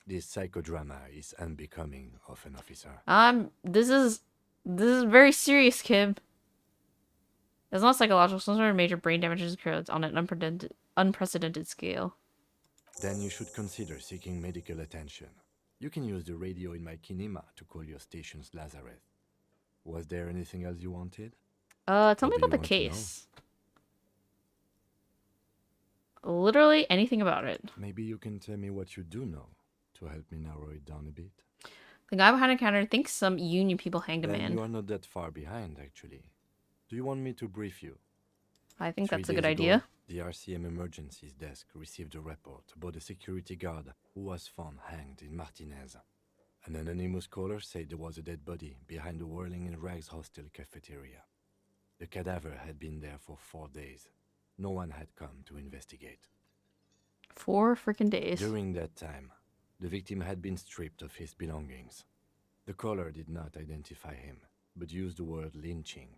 Speaker 7: This psychodrama is unbecoming of an officer.
Speaker 1: This is very serious, Kim. It's not psychological. Some sort of major brain damage has occurred on an unprecedented scale.
Speaker 7: Then you should consider seeking medical attention. You can use the radio in my kinema to call your station's Lazareth. Was there anything else you wanted?
Speaker 1: Tell
Speaker 7: What
Speaker 1: me
Speaker 7: do
Speaker 1: about
Speaker 7: you
Speaker 1: the
Speaker 7: want to know?
Speaker 1: case. Literally anything about it.
Speaker 7: Maybe you can tell me what you do know to help me narrow it down a bit.
Speaker 1: The guy behind the counter thinks some union people hanged a
Speaker 7: Then
Speaker 1: man.
Speaker 7: you are not that far behind, actually. Do you want me to brief you?
Speaker 1: I think
Speaker 7: 3
Speaker 1: that's a good
Speaker 7: days
Speaker 1: idea.
Speaker 7: ago, the RCM emergencies desk received a report about a security guard who was found hanged in Martinez. An anonymous caller said there was a dead body behind the Whirling in Rags hostel cafeteria. The cadaver had been there for 4 days. No one had come to investigate.
Speaker 1: 4 freaking days.
Speaker 7: During that time, the victim had been stripped of his belongings. The caller did not identify him, but used the word lynching.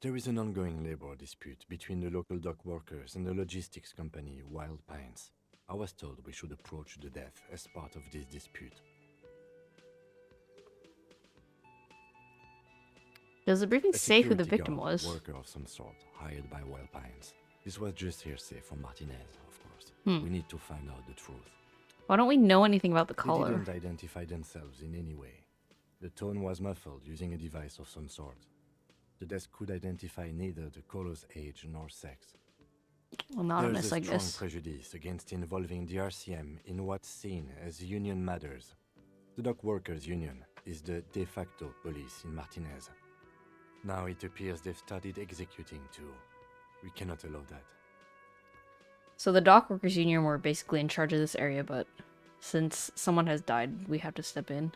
Speaker 7: There is an ongoing labor dispute between the local dock workers and the logistics company Wild Pines. I was told we should approach the death as part of this dispute.
Speaker 1: Does the briefing
Speaker 7: A
Speaker 1: say who the
Speaker 7: security
Speaker 1: victim
Speaker 7: guard,
Speaker 1: was?
Speaker 7: worker of some sort, hired by Wild Pines. This was just hearsay from Martinez, of course. We need to find out the truth.
Speaker 1: Why don't we know anything about the
Speaker 7: They
Speaker 1: caller?
Speaker 7: didn't identify themselves in any way. The tone was muffled using a device of some sort. The desk could identify neither the caller's age nor sex.
Speaker 1: Well, not
Speaker 7: There's
Speaker 1: honest,
Speaker 7: a
Speaker 1: I
Speaker 7: strong
Speaker 1: guess.
Speaker 7: prejudice against involving the RCM in what's seen as union matters. The dock workers' union is the de facto police in Martinez. Now it appears they've started executing too. We cannot allow that.
Speaker 1: So the dock workers union were basically in charge of this area, but since someone has died, we have to step in.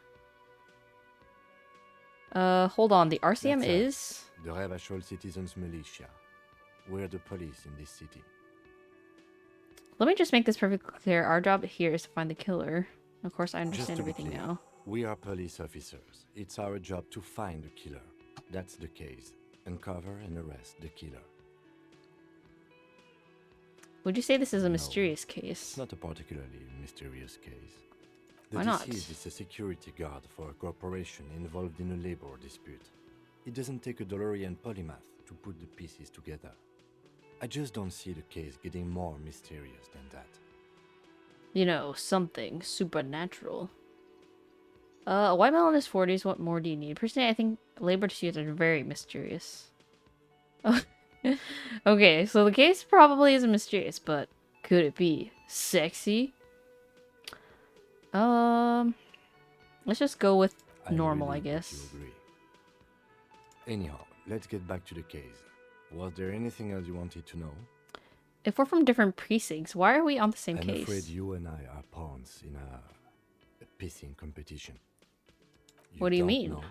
Speaker 1: Hold on. The RCM
Speaker 7: That's
Speaker 1: is...
Speaker 7: The Revachol Citizens Militia. We're the police in this city.
Speaker 1: Let me just make this perfectly clear. Our job here is to find the killer. Of course, I
Speaker 7: Just
Speaker 1: understand
Speaker 7: to be
Speaker 1: everything
Speaker 7: clear,
Speaker 1: now.
Speaker 7: we are police officers. It's our job to find the killer. That's the case. Uncover and arrest the killer.
Speaker 1: Would you say this is a
Speaker 7: No.
Speaker 1: mysterious
Speaker 7: It's
Speaker 1: case?
Speaker 7: not a particularly mysterious case. The
Speaker 1: Why not?
Speaker 7: deceased is a security guard for a corporation involved in a labor dispute. It doesn't take a DeLorean polymath to put the pieces together. I just don't see the case getting more mysterious than that.
Speaker 1: You know, something supernatural. A white male in his 40s, what more do you need? Personally, I think labor disputes are very mysterious. Okay, so the case probably isn't mysterious, but could it be sexy? Let's just go with normal, I
Speaker 7: really hope
Speaker 1: guess.
Speaker 7: you agree. Anyhow, let's get back to the case. Was there anything else you wanted to know?
Speaker 1: If we're from different precincts, why are we on the same
Speaker 7: I'm
Speaker 1: case?
Speaker 7: afraid you and I are pawns in a pissing competition.
Speaker 1: What do you
Speaker 7: don't
Speaker 1: mean?
Speaker 7: know?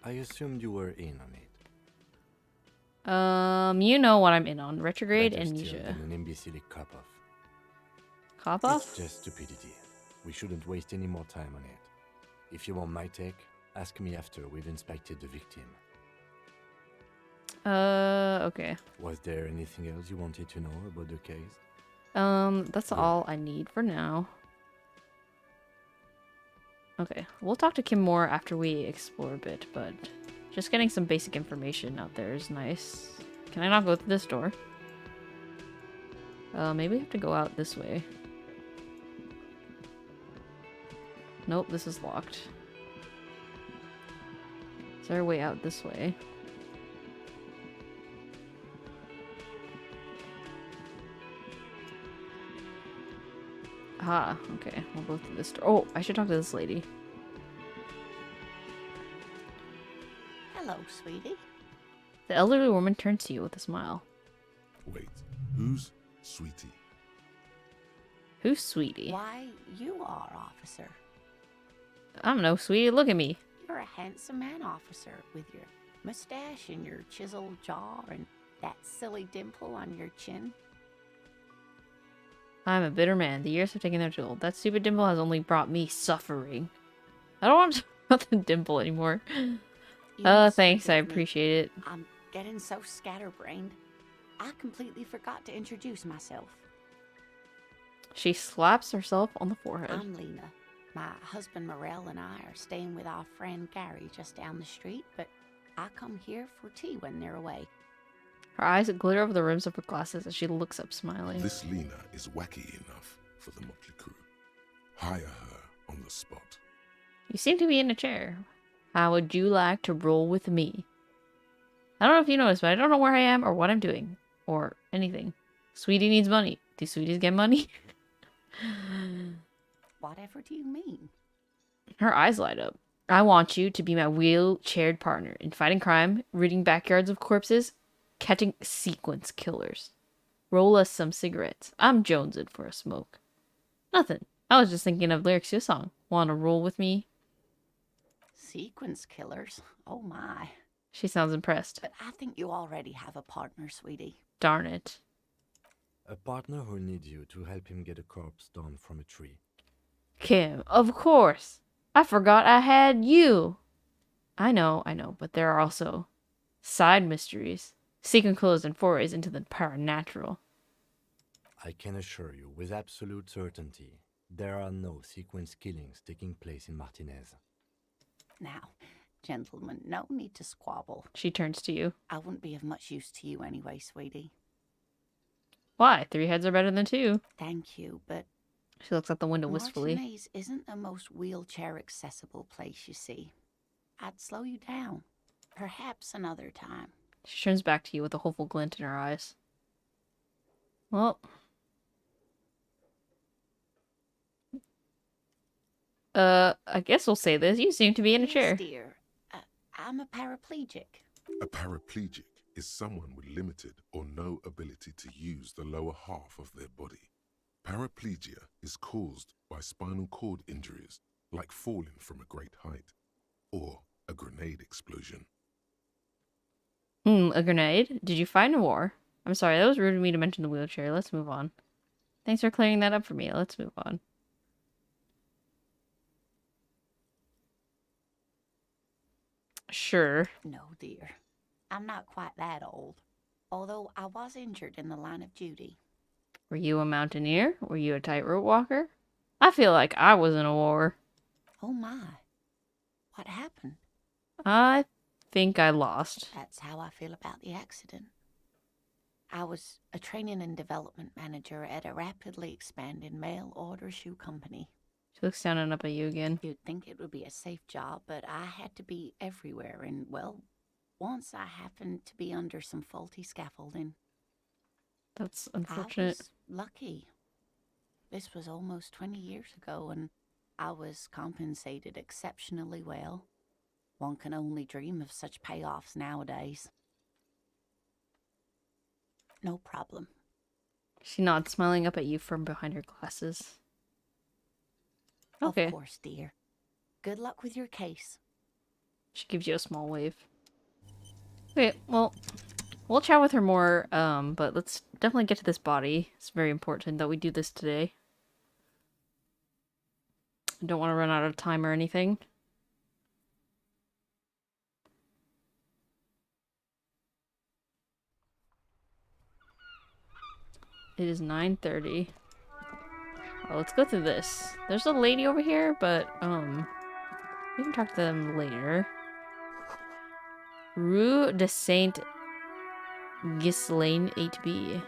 Speaker 7: I assumed you were in on it.
Speaker 1: You know what I'm in on. Retrograde
Speaker 7: Better still
Speaker 1: amnesia.
Speaker 7: than an imbecile cop-off.
Speaker 1: Cop
Speaker 7: It's
Speaker 1: off?
Speaker 7: just stupidity. We shouldn't waste any more time on it. If you want my take, ask me after we've inspected the victim.
Speaker 1: Okay.
Speaker 7: Was there anything else you wanted to know about the case?
Speaker 1: That's
Speaker 7: Good.
Speaker 1: all I need for now. Okay, we'll talk to Kim more after we explore a bit, but just getting some basic information out there is nice. Can I not go through this door? Maybe I have to go out this way. Nope, this is locked. Is there a way out this way? Ah, okay. We'll go through this door. Oh, I should talk to this lady.
Speaker 8: Hello, sweetie.
Speaker 1: The elderly woman turns to you with a smile.
Speaker 4: Wait, who's Sweetie?
Speaker 1: Who's Sweetie?
Speaker 8: Why, you are, officer.
Speaker 1: I don't know, Sweetie. Look at me.
Speaker 8: You're a handsome man, officer, with your mustache and your chiseled jaw and that silly dimple on your chin.
Speaker 1: I'm a bitter man. The years have taken their toll. That stupid dimple has only brought me suffering. I don't want to talk about the dimple anymore.
Speaker 8: You must
Speaker 1: Thanks. I
Speaker 8: forgive me.
Speaker 1: appreciate it.
Speaker 8: I'm getting so scatterbrained. I completely forgot to introduce myself.
Speaker 1: She slaps herself on the forehead.
Speaker 8: I'm Lena. My husband Morel and I are staying with our friend Gary just down the street, but I come here for tea when they're away.
Speaker 1: Her eyes glitter over the rims of her glasses as she looks up, smiling.
Speaker 4: This Lena is wacky enough for the motley crew. Hire her on the spot.
Speaker 1: You seem to be in a chair. How would you like to roll with me? I don't know if you noticed, but I don't know where I am or what I'm doing. Or anything. Sweetie needs money. Do sweeties get money?
Speaker 8: Whatever do you mean?
Speaker 1: Her eyes light up. I want you to be my wheelchaired partner in fighting crime, ridding backyards of corpses, catching sequence killers. Roll us some cigarettes. I'm jonesing for a smoke. Nothing. I was just thinking of lyrics to a song. Wanna roll with me?
Speaker 8: Sequence killers? Oh my.
Speaker 1: She sounds impressed.
Speaker 8: But I think you already have a partner, sweetie.
Speaker 1: Darn it.
Speaker 7: A partner who needs you to help him get a corpse down from a tree.
Speaker 1: Kim, of course. I forgot I had you. I know, but there are also side mysteries, secret clues, and forays into the paranatural.
Speaker 7: I can assure you with absolute certainty, there are no sequence killings taking place in Martinez.
Speaker 8: Now, gentlemen, no need to squabble.
Speaker 1: She turns to you.
Speaker 8: I wouldn't be of much use to you anyway, sweetie.
Speaker 1: Why? 3 heads are better than 2.
Speaker 8: Thank you, but
Speaker 1: She looks out the window wistfully.
Speaker 8: Martinez isn't the most wheelchair-accessible place, you see. I'd slow you down. Perhaps another time.
Speaker 1: She turns back to you with a hopeful glint in her eyes. Well. I guess we'll say this. You seem to be in a
Speaker 8: Yes,
Speaker 1: chair.
Speaker 8: dear. I'm a paraplegic.
Speaker 4: A paraplegic is someone with limited or no ability to use the lower half of their body. Paraplegia is caused by spinal cord injuries, like falling from a great height, or a grenade explosion.
Speaker 1: A grenade? Did you fight in a war? I'm sorry, that was rude of me to mention the wheelchair. Let's move on. Thanks for clearing that up for me. Let's move on. Sure.
Speaker 8: No, dear. I'm not quite that old. Although I was injured in the line of duty.
Speaker 1: Were you a mountaineer? Were you a tightrope walker? I feel like I was in a war.
Speaker 8: Oh my. What happened?
Speaker 1: I think I lost.
Speaker 8: That's how I feel about the accident. I was a training and development manager at a rapidly expanding mail order shoe company.
Speaker 1: She looks down and up at you again.
Speaker 8: You'd think it would be a safe job, but I had to be everywhere, and well, once I happened to be under some faulty scaffolding.
Speaker 1: That's
Speaker 8: I
Speaker 1: unfortunate.
Speaker 8: was lucky. This was almost 20 years ago, and I was compensated exceptionally well. One can only dream of such payoffs nowadays. No problem.
Speaker 1: She nods, smiling up at you from behind her glasses. Okay.
Speaker 8: Of course, dear. Good luck with your case.
Speaker 1: She gives you a small wave. Okay, well, we'll chat with her more, but let's definitely get to this body. It's very important that we do this today. I don't want to run out of time or anything. It is 9:30. Well, let's go through this. There's a lady over here, but, we can talk to them later. Rue de Saint Ghislaine 8B.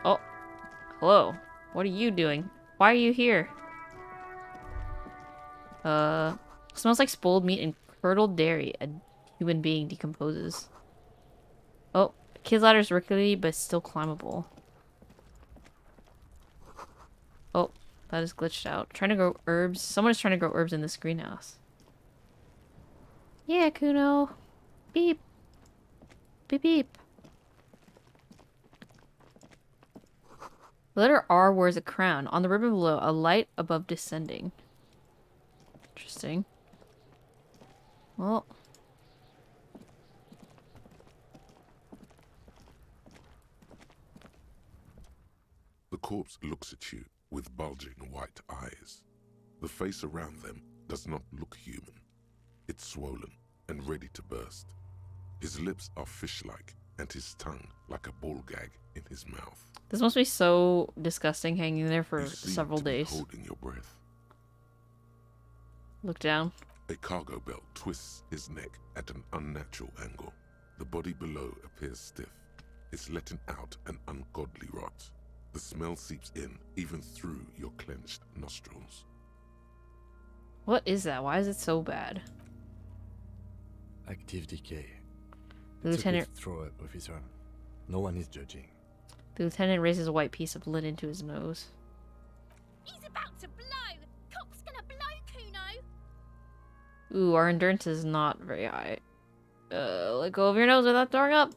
Speaker 1: Oh, hello. What are you doing? Why are you here? Smells like spoiled meat and curdled dairy. A human being decomposes. Oh, kid's ladder's rickety, but still climbable. Oh, that is glitched out. Trying to grow herbs. Someone is trying to grow herbs in this greenhouse. Yeah, Kuno. Beep. Beep beep. The letter R wears a crown. On the ribbon below, a light above descending. Interesting. Well.
Speaker 4: The corpse looks at you with bulging white eyes. The face around them does not look human. It's swollen and ready to burst. His lips are fish-like and his tongue like a ball gag in his mouth.
Speaker 1: This must be so disgusting hanging there for
Speaker 4: You seem
Speaker 1: several
Speaker 4: to be
Speaker 1: days.
Speaker 4: holding your breath.
Speaker 1: Look down.
Speaker 4: A cargo belt twists his neck at an unnatural angle. The body below appears stiff. It's letting out an ungodly rot. The smell seeps in, even through your clenched nostrils.
Speaker 1: What is that? Why is it so bad?
Speaker 7: Active decay.
Speaker 1: The
Speaker 7: It's
Speaker 1: lieutenant,
Speaker 7: a good throw up, officer. No one is judging.
Speaker 1: the lieutenant raises a white piece of linen to his nose.
Speaker 9: He's about to blow. Cock's gonna blow, Kuno.
Speaker 1: Ooh, our endurance is not very high. Let go of your nose without throwing up.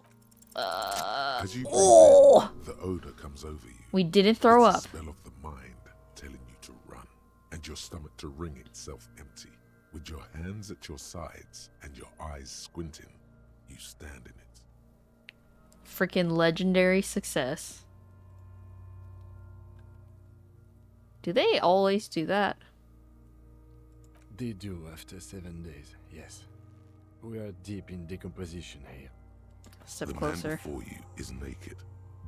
Speaker 4: As you breathe
Speaker 1: Oh!
Speaker 4: in, the odor comes over you.
Speaker 1: We didn't throw
Speaker 4: It's
Speaker 1: up.
Speaker 4: the smell of the mind telling you to run, and your stomach to wring itself empty. With your hands at your sides and your eyes squinting, you stand in it.
Speaker 1: Freaking legendary success. Do they always do that?
Speaker 7: They do after 7 days, yes. We are deep in decomposition here.
Speaker 1: Step
Speaker 4: The
Speaker 1: closer.
Speaker 4: man before you is naked,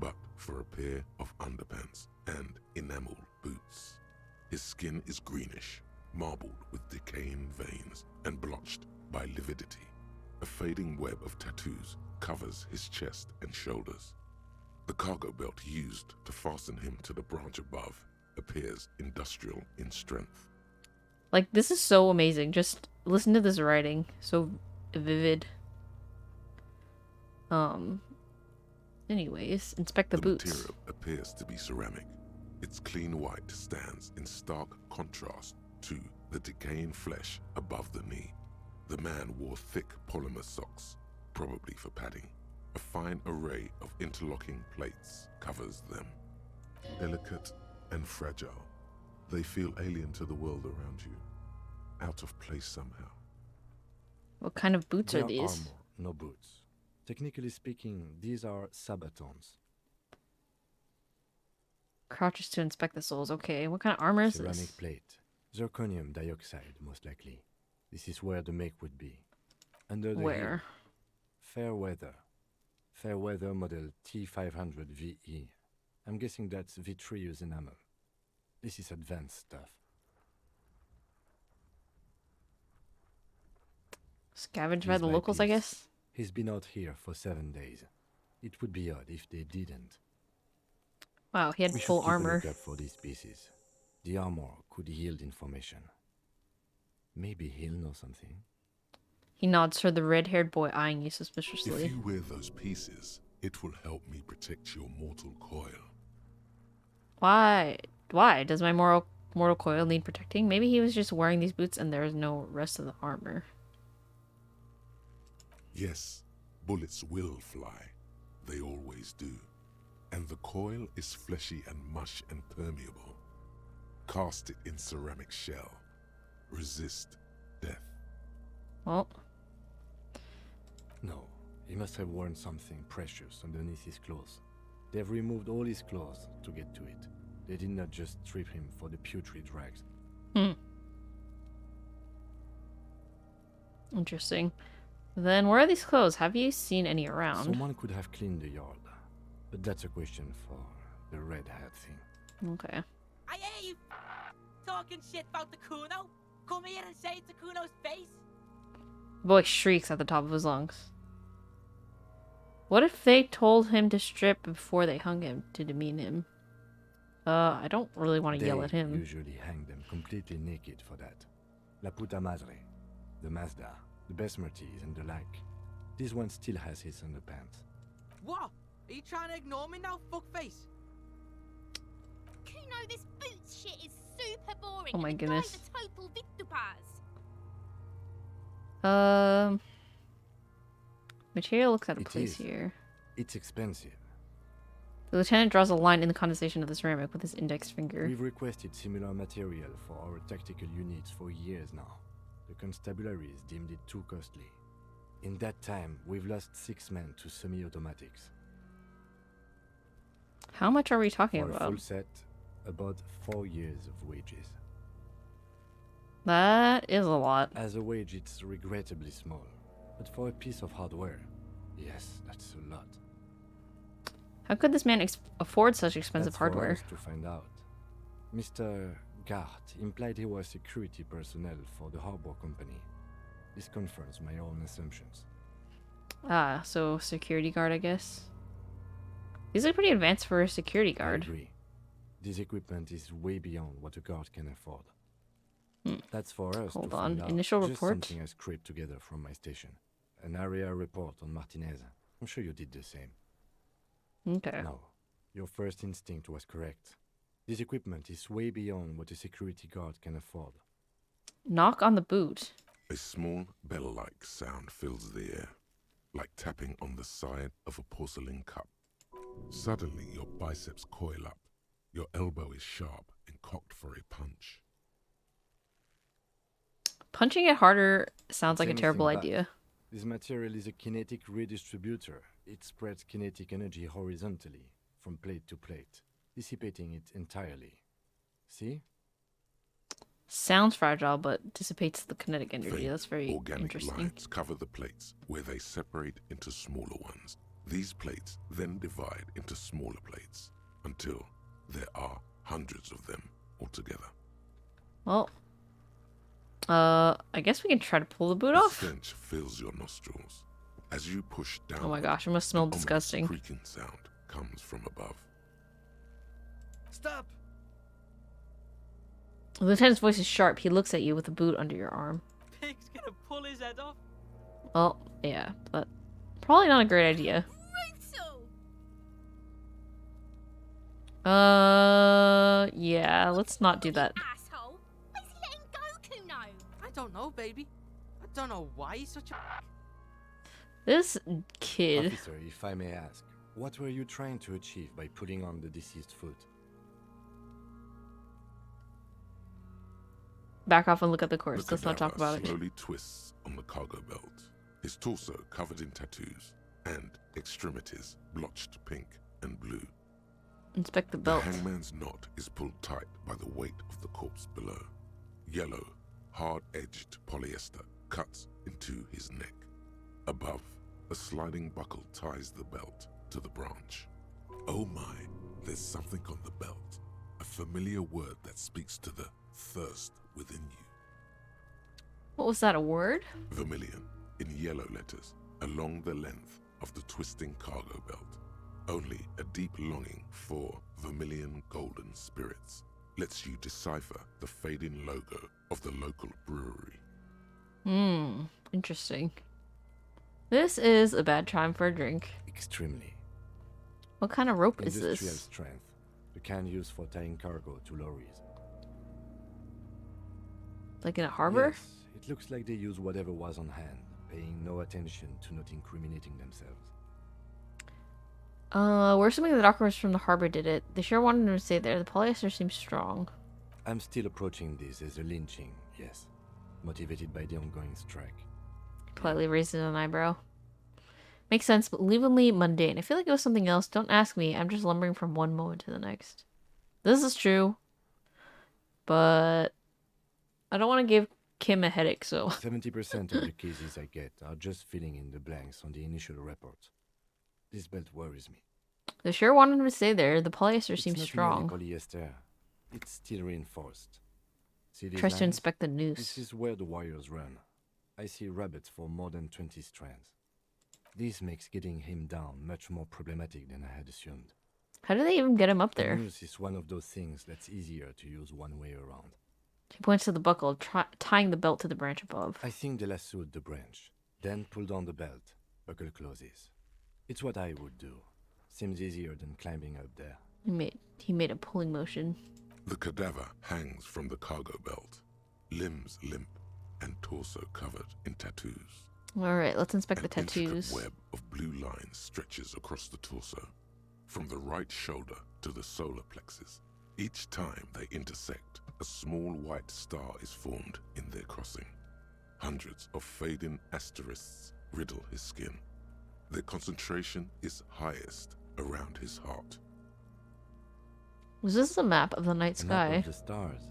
Speaker 4: but for a pair of underpants and enameled boots. His skin is greenish, marbled with decaying veins and blotched by lividity. A fading web of tattoos covers his chest and shoulders. The cargo belt used to fasten him to the branch above appears industrial in strength.
Speaker 1: Like, this is so amazing. Just listen to this writing. So vivid. Anyways, inspect the boots.
Speaker 4: material appears to be ceramic. Its clean white stands in stark contrast to the decaying flesh above the knee. The man wore thick polymer socks, probably for padding. A fine array of interlocking plates covers them. Delicate and fragile, they feel alien to the world around you, out of place somehow.
Speaker 1: What kind of boots
Speaker 7: They
Speaker 1: are these?
Speaker 7: armor, no boots. Technically speaking, these are sabatons.
Speaker 1: Crouches to inspect the soles. Okay, what kind of armor is
Speaker 7: Ceramic
Speaker 1: this?
Speaker 7: plate. Zirconium dioxide, most likely. This is where the make would be. Under the hill.
Speaker 1: Where?
Speaker 7: Fairweather. Fairweather model T500 VE. I'm guessing that's vitreous enamel. This is advanced stuff.
Speaker 1: Scavenged by
Speaker 7: Piece
Speaker 1: the
Speaker 7: by
Speaker 1: locals, I
Speaker 7: piece.
Speaker 1: guess?
Speaker 7: He's been out here for 7 days. It would be odd if they didn't.
Speaker 1: Wow, he had
Speaker 7: We should
Speaker 1: full
Speaker 7: keep a
Speaker 1: armor.
Speaker 7: lookout for these pieces. The armor could yield information. Maybe he'll know something.
Speaker 1: He nods toward the red-haired boy eyeing you
Speaker 4: If
Speaker 1: suspiciously.
Speaker 4: you wear those pieces, it will help me protect your mortal coil.
Speaker 1: Why? Why? Does my mortal coil need protecting? Maybe he was just wearing these boots and there is no rest of the armor.
Speaker 4: Yes, bullets will fly. They always do. And the coil is fleshy and mush and permeable. Cast it in ceramic shell. Resist death.
Speaker 1: Well,
Speaker 7: No, he must have worn something precious underneath his clothes. They've removed all his clothes to get to it. They did not just strip him for the putrid rags.
Speaker 1: interesting. Then where are these clothes? Have you seen any around?
Speaker 7: Someone could have cleaned the yard, but that's a question for the red hat thing.
Speaker 1: Okay.
Speaker 10: I hear you talking shit about the Kuno. Come here and say it to Kuno's face.
Speaker 1: The boy shrieks at the top of his lungs. What if they told him to strip before they hung him to demean him? I don't really want to
Speaker 7: They
Speaker 1: yell at him.
Speaker 7: usually hang them completely naked for that. La puta madre, the Mazda, the Besmerties, and the like. This one still has his underpants.
Speaker 10: What? Are you trying to ignore me now, fuckface?
Speaker 9: Kuno, this boots shit is super boring.
Speaker 1: Oh my
Speaker 9: and the
Speaker 1: goodness.
Speaker 9: guy's a total Victopaz.
Speaker 1: Material looks out of
Speaker 7: It
Speaker 1: place
Speaker 7: is.
Speaker 1: here.
Speaker 7: It's expensive.
Speaker 1: The lieutenant draws a line in the condensation of the ceramic with his index finger.
Speaker 7: We've requested similar material for our tactical units for years now. The constabularies deemed it too costly. In that time, we've lost 6 men to semi-automatics.
Speaker 1: How much are we talking
Speaker 7: For a
Speaker 1: about?
Speaker 7: full set, about 4 years of wages.
Speaker 1: That is a lot.
Speaker 7: As a wage, it's regrettably small. But for a piece of hardware, yes, that's a lot.
Speaker 1: How could this man afford such expensive
Speaker 7: That's
Speaker 1: hardware?
Speaker 7: for us to find out. Mr. Gart implied he was security personnel for the harbor company. This confirms my own assumptions.
Speaker 1: Ah, so security guard, I guess. These look pretty advanced for a security
Speaker 7: I
Speaker 1: guard.
Speaker 7: agree. This equipment is way beyond what a guard can afford.
Speaker 1: Hmm.
Speaker 7: That's for us
Speaker 1: Hold
Speaker 7: to
Speaker 1: on.
Speaker 7: find out.
Speaker 1: Initial
Speaker 7: Just
Speaker 1: report?
Speaker 7: something I scraped together from my station. An area report on Martinez. I'm sure you did the same.
Speaker 1: Okay.
Speaker 7: No, your first instinct was correct. This equipment is way beyond what a security guard can afford.
Speaker 1: Knock on the boot.
Speaker 4: A small bell-like sound fills the air, like tapping on the side of a porcelain cup. Suddenly, your biceps coil up. Your elbow is sharp and cocked for a punch.
Speaker 1: Punching it harder sounds
Speaker 7: It's
Speaker 1: like a terrible
Speaker 7: anything but.
Speaker 1: idea.
Speaker 7: This material is a kinetic redistributor. It spreads kinetic energy horizontally, from plate to plate, dissipating it entirely. See?
Speaker 1: Sounds fragile, but dissipates the kinetic energy.
Speaker 4: Faint,
Speaker 1: That's very
Speaker 4: organic
Speaker 1: interesting.
Speaker 4: lines cover the plates, where they separate into smaller ones. These plates then divide into smaller plates, until there are hundreds of them altogether.
Speaker 1: Well, I guess we can try to pull the boot
Speaker 4: The
Speaker 1: off.
Speaker 4: stench fills your nostrils. As you push down,
Speaker 1: Oh my gosh, it must smell
Speaker 4: an ominous
Speaker 1: disgusting.
Speaker 4: creaking sound comes from above.
Speaker 10: Stop!
Speaker 1: The lieutenant's voice is sharp. He looks at you with the boot under your arm.
Speaker 10: Pig's gonna pull his head off.
Speaker 1: Well, yeah, but probably not a great idea.
Speaker 9: Brutal!
Speaker 1: Yeah, let's not do that.
Speaker 9: Asshole! Where's he letting go, Kuno?
Speaker 10: I don't know, baby. I don't know why he's such a...
Speaker 1: This kid.
Speaker 7: Officer, if I may ask, what were you trying to achieve by putting on the deceased foot?
Speaker 1: Back off and look at the corpse.
Speaker 4: The
Speaker 1: Let's not talk
Speaker 4: cadaver
Speaker 1: about it.
Speaker 4: slowly twists on the cargo belt, his torso covered in tattoos, and extremities blotched pink and blue.
Speaker 1: Inspect the
Speaker 4: The
Speaker 1: belt.
Speaker 4: hangman's knot is pulled tight by the weight of the corpse below. Yellow, hard-edged polyester cuts into his neck. Above, a sliding buckle ties the belt to the branch. Oh my, there's something on the belt. A familiar word that speaks to the thirst within you.
Speaker 1: What was that, a word?
Speaker 4: Vermilion, in yellow letters, along the length of the twisting cargo belt. Only a deep longing for vermilion golden spirits lets you decipher the fading logo of the local brewery.
Speaker 1: Interesting. This is a bad time for a drink.
Speaker 7: Extremely.
Speaker 1: What kind of rope is
Speaker 7: Industrial
Speaker 1: this?
Speaker 7: strength. The kind used for tying cargo to lorries.
Speaker 1: Like in a harbor?
Speaker 7: Yes, it looks like they use whatever was on hand, paying no attention to not incriminating themselves.
Speaker 1: We're assuming the dockers from the harbor did it. They sure wanted him to stay there. The polyester seems strong.
Speaker 7: I'm still approaching this as a lynching, yes. Motivated by the ongoing strike.
Speaker 1: Politely raising an eyebrow. Makes sense, but leavingly mundane. I feel like it was something else. Don't ask me. I'm just lumbering from one moment to the next. This is true. But I don't want to give Kim a headache, so
Speaker 7: 70% of the cases I get are just filling in the blanks on the initial report. This belt worries me.
Speaker 1: they sure wanted him to stay there. The polyester
Speaker 7: It's
Speaker 1: seems
Speaker 7: not
Speaker 1: strong.
Speaker 7: merely polyester. It's still reinforced. See these
Speaker 1: Tries to
Speaker 7: lines?
Speaker 1: inspect the
Speaker 7: This
Speaker 1: noose.
Speaker 7: is where the wires run. I see rabbits for more than 20 strands. This makes getting him down much more problematic than I had assumed.
Speaker 1: How do they even get him up
Speaker 7: The
Speaker 1: there?
Speaker 7: noose is one of those things that's easier to use one way around.
Speaker 1: He points to the buckle, tying the belt to the branch above.
Speaker 7: I think they lassoed the branch, then pulled on the belt. Buckle closes. It's what I would do. Seems easier than climbing up there.
Speaker 1: He made a pulling motion.
Speaker 4: The cadaver hangs from the cargo belt, limbs limp and torso covered in tattoos.
Speaker 1: Alright, let's inspect the
Speaker 4: An intricate
Speaker 1: tattoos.
Speaker 4: web of blue lines stretches across the torso, from the right shoulder to the solar plexus. Each time they intersect, a small white star is formed in their crossing. Hundreds of fading asterisks riddle his skin. Their concentration is highest around his heart.
Speaker 1: Was this a map of the night
Speaker 7: A map
Speaker 1: sky?
Speaker 7: of the stars.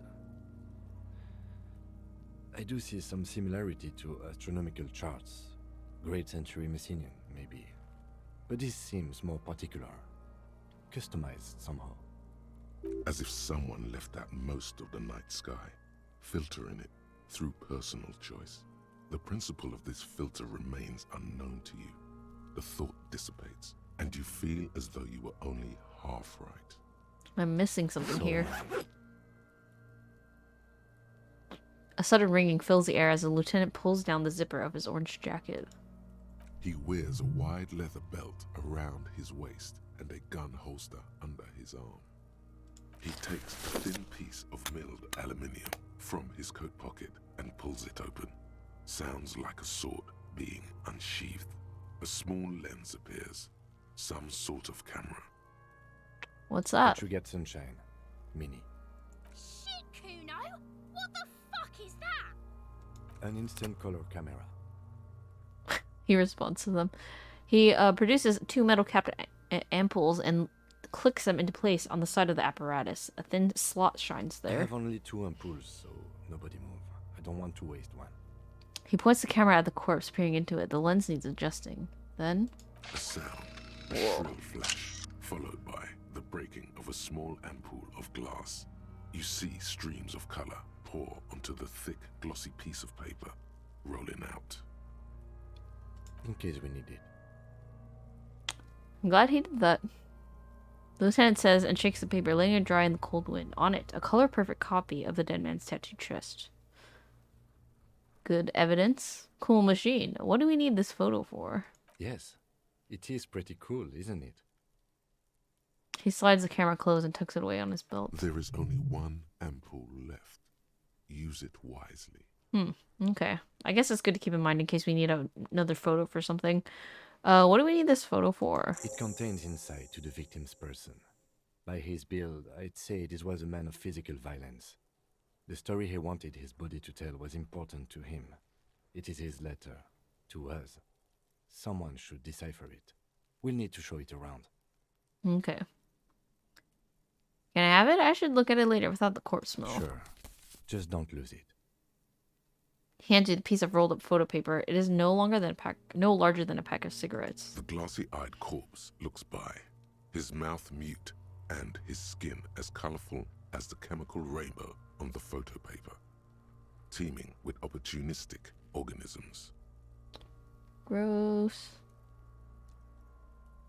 Speaker 7: I do see some similarity to astronomical charts. Great Century Messinian, maybe. But this seems more particular. Customized somehow.
Speaker 4: As if someone left out most of the night sky, filtering it through personal choice. The principle of this filter remains unknown to you. The thought dissipates, and you feel as though you were only half right.
Speaker 1: I'm missing something
Speaker 7: So,
Speaker 1: here. A sudden ringing fills the air as the lieutenant pulls down the zipper of his orange jacket.
Speaker 4: He wears a wide leather belt around his waist and a gun holster under his arm. He takes a thin piece of milled aluminium from his coat pocket and pulls it open. Sounds like a sword being unsheathed. A small lens appears. Some sort of camera.
Speaker 1: What's that?
Speaker 7: But you get sunshine. Mini.
Speaker 9: Shit, Kuno! What the fuck is that?
Speaker 7: An instant color camera.
Speaker 1: He responds to them. He produces two metal-capped ampoules and clicks them into place on the side of the apparatus. A thin slot shines
Speaker 7: I
Speaker 1: there.
Speaker 7: have only 2 ampoules, so nobody move. I don't want to waste one.
Speaker 1: He points the camera at the corpse, peering into it. The lens needs adjusting. Then,
Speaker 4: A sound, a shrill flash, followed by the breaking of a small ampoule of glass. You see streams of color pour onto the thick, glossy piece of paper, rolling out.
Speaker 7: In case we need it.
Speaker 1: I'm glad he did that. The lieutenant says and shakes the paper, letting it dry in the cold wind. On it, a color-perfect copy of the dead man's tattooed chest. Good evidence. Cool machine. What do we need this photo for?
Speaker 7: Yes. It is pretty cool, isn't it?
Speaker 1: He slides the camera close and tucks it away on his belt.
Speaker 4: There is only one ampoule left. Use it wisely.
Speaker 1: Okay. I guess it's good to keep in mind in case we need another photo for something. What do we need this photo for?
Speaker 7: It contains insight to the victim's person. By his build, I'd say this was a man of physical violence. The story he wanted his body to tell was important to him. It is his letter. To us. Someone should decipher it. We'll need to show it around.
Speaker 1: Okay. Can I have it? I should look at it later without the corpse smell.
Speaker 7: Sure. Just don't lose it.
Speaker 1: He hands you the piece of rolled up photo paper. It is no larger than a pack of cigarettes.
Speaker 4: The glossy-eyed corpse looks by, his mouth mute and his skin as colorful as the chemical rainbow on the photo paper, teeming with opportunistic organisms.
Speaker 1: Gross.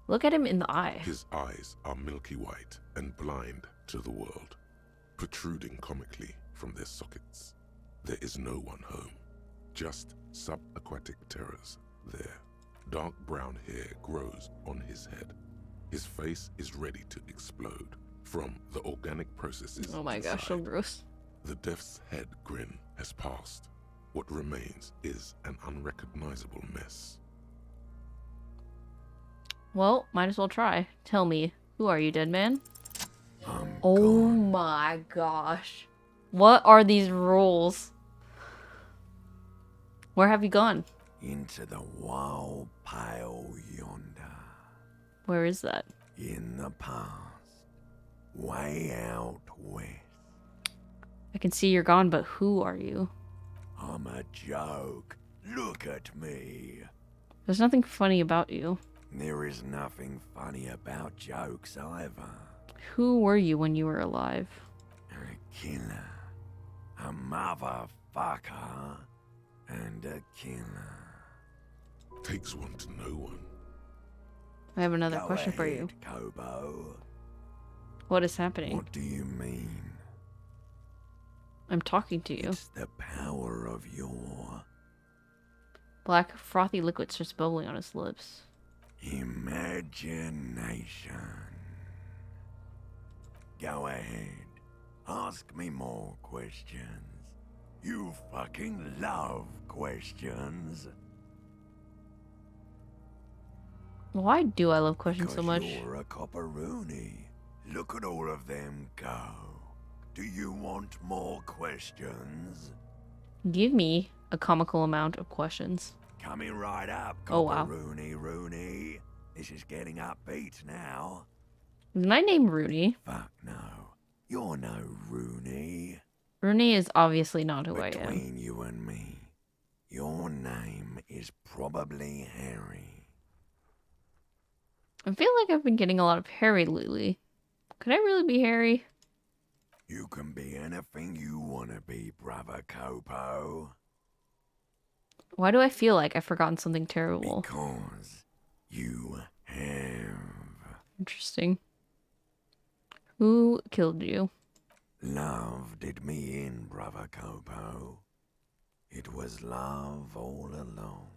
Speaker 1: Look at him in the eye.
Speaker 4: His eyes are milky white and blind to the world, protruding comically from their sockets. There is no one home, just subaquatic terrors there. Dark brown hair grows on his head. His face is ready to explode from the organic processes.
Speaker 1: Oh my gosh, so gross.
Speaker 4: The death's head grin has passed. What remains is an unrecognizable mess.
Speaker 1: Well, might as well try. Tell me, who are you, dead man? Oh
Speaker 2: gone.
Speaker 1: my gosh. What are these rules? Where have you gone?
Speaker 2: Into the wild pale yonder.
Speaker 1: Where is that?
Speaker 2: In the past. Way out west.
Speaker 1: I can see you're gone, but who are you?
Speaker 2: I'm a joke. Look at me.
Speaker 1: There's nothing funny about you.
Speaker 2: There is nothing funny about jokes either.
Speaker 1: Who were you when you were alive?
Speaker 2: A killer. A motherfucker. And a killer.
Speaker 4: Takes one to know one.
Speaker 1: I have another
Speaker 2: Go
Speaker 1: question for
Speaker 2: ahead,
Speaker 1: you.
Speaker 2: Kobo.
Speaker 1: What is happening?
Speaker 2: What do you mean?
Speaker 1: I'm talking to you.
Speaker 2: It's the power of your
Speaker 1: Black, frothy liquid starts bubbling on his lips.
Speaker 2: imagination. Go ahead. Ask me more questions. You fucking love questions.
Speaker 1: Why do I love questions so
Speaker 2: Because
Speaker 1: much?
Speaker 2: you're a copperoonie. Look at all of them go. Do you want more questions?
Speaker 1: Give me a comical amount of questions.
Speaker 2: Coming right up,
Speaker 1: Oh, wow.
Speaker 2: copperoony Rooney. This is getting upbeat now.
Speaker 1: Is my name Rooney?
Speaker 2: Fuck no. You're no Rooney.
Speaker 1: Rooney is obviously not who I am.
Speaker 2: Between you and me, your name is probably Harry.
Speaker 1: I feel like I've been getting a lot of Harry lately. Could I really be Harry?
Speaker 2: You can be anything you want to be, brother Copo.
Speaker 1: Why do I feel like I've forgotten something terrible?
Speaker 2: Because you have.
Speaker 1: Interesting. Who killed you?
Speaker 2: Love did me in, brother Copo. It was love all along.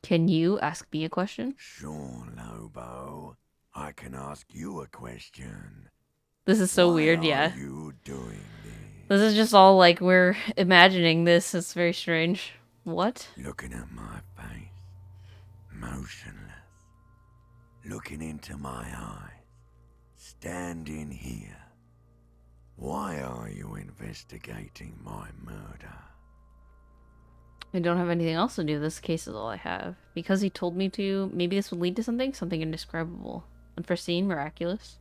Speaker 1: Can you ask me a question?
Speaker 2: Sure, Lobo. I can ask you a question.
Speaker 1: This is so
Speaker 2: Why
Speaker 1: weird,
Speaker 2: are
Speaker 1: yeah.
Speaker 2: you doing this?
Speaker 1: This is just all like we're imagining this. It's very strange. What?
Speaker 2: Looking at my face, motionless. Looking into my eyes, standing here. Why are you investigating my murder?
Speaker 1: I don't have anything else to do. This case is all I have. Because he told me to, maybe this would lead to something? Something indescribable. Unforeseen, miraculous.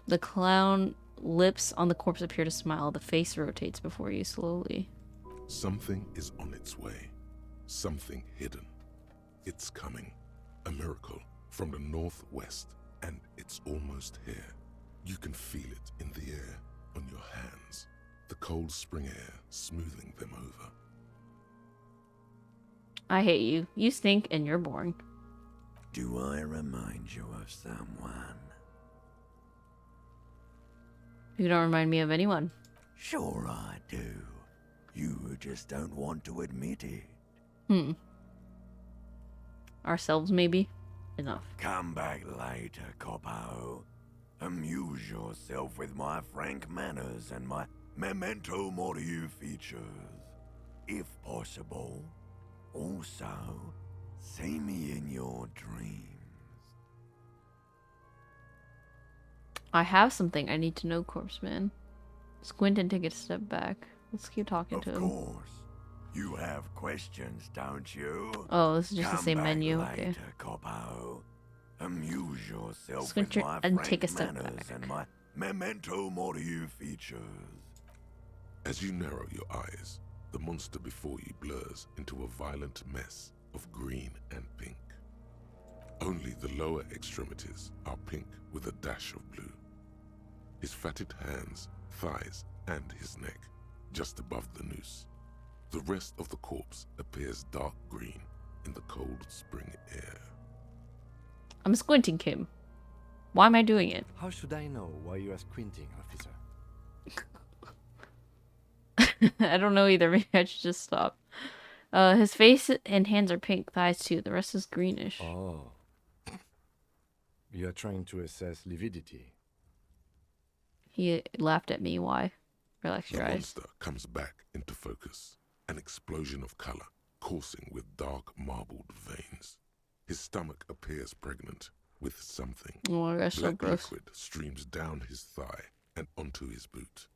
Speaker 1: The clown lips on the corpse appear to smile. The face rotates before you slowly.
Speaker 4: Something is on its way. Something hidden. It's coming. A miracle from the northwest, and it's almost here. You can feel it in the air, on your hands. The cold spring air smoothing them over.
Speaker 1: I hate you. You stink and you're boring.
Speaker 2: Do I remind you of someone?
Speaker 1: You don't remind me of anyone.
Speaker 2: Sure I do. You just don't want to admit it.
Speaker 1: Ourselves, maybe? Enough.
Speaker 2: Come back later, Coppo. Amuse yourself with my frank manners and my memento mori features. If possible. Also, see me in your dreams.
Speaker 1: I have something I need to know, Corpse Man. Squint and take a step back. Let's keep talking to him.
Speaker 2: Of course. You have questions, don't you?
Speaker 1: Oh, this is just the
Speaker 2: Come
Speaker 1: same
Speaker 2: back
Speaker 1: menu.
Speaker 2: Later,
Speaker 1: Okay.
Speaker 2: Coppo. Amuse yourself
Speaker 1: Squint
Speaker 2: with my
Speaker 1: and
Speaker 2: frank
Speaker 1: take a step
Speaker 2: manners
Speaker 1: back.
Speaker 2: and my memento mori features.
Speaker 4: As you narrow your eyes, the monster before you blurs into a violent mess of green and pink. Only the lower extremities are pink with a dash of blue. His fatted hands, thighs, and his neck just above the noose. The rest of the corpse appears dark green in the cold spring air.
Speaker 1: I'm squinting, Kim. Why am I doing it?
Speaker 7: How should I know why you are squinting, officer?
Speaker 1: I don't know either. Maybe I should just stop. His face and hands are pink, thighs too. The rest is greenish.
Speaker 7: Oh. You are trying to assess lividity.
Speaker 1: He laughed at me. Why? Relax your
Speaker 4: The
Speaker 1: eyes.
Speaker 4: monster comes back into focus, an explosion of color coursing with dark marbled veins. His stomach appears pregnant with something.
Speaker 1: Oh my gosh, so
Speaker 4: Black
Speaker 1: gross.
Speaker 4: liquid streams down his thigh and onto his boot.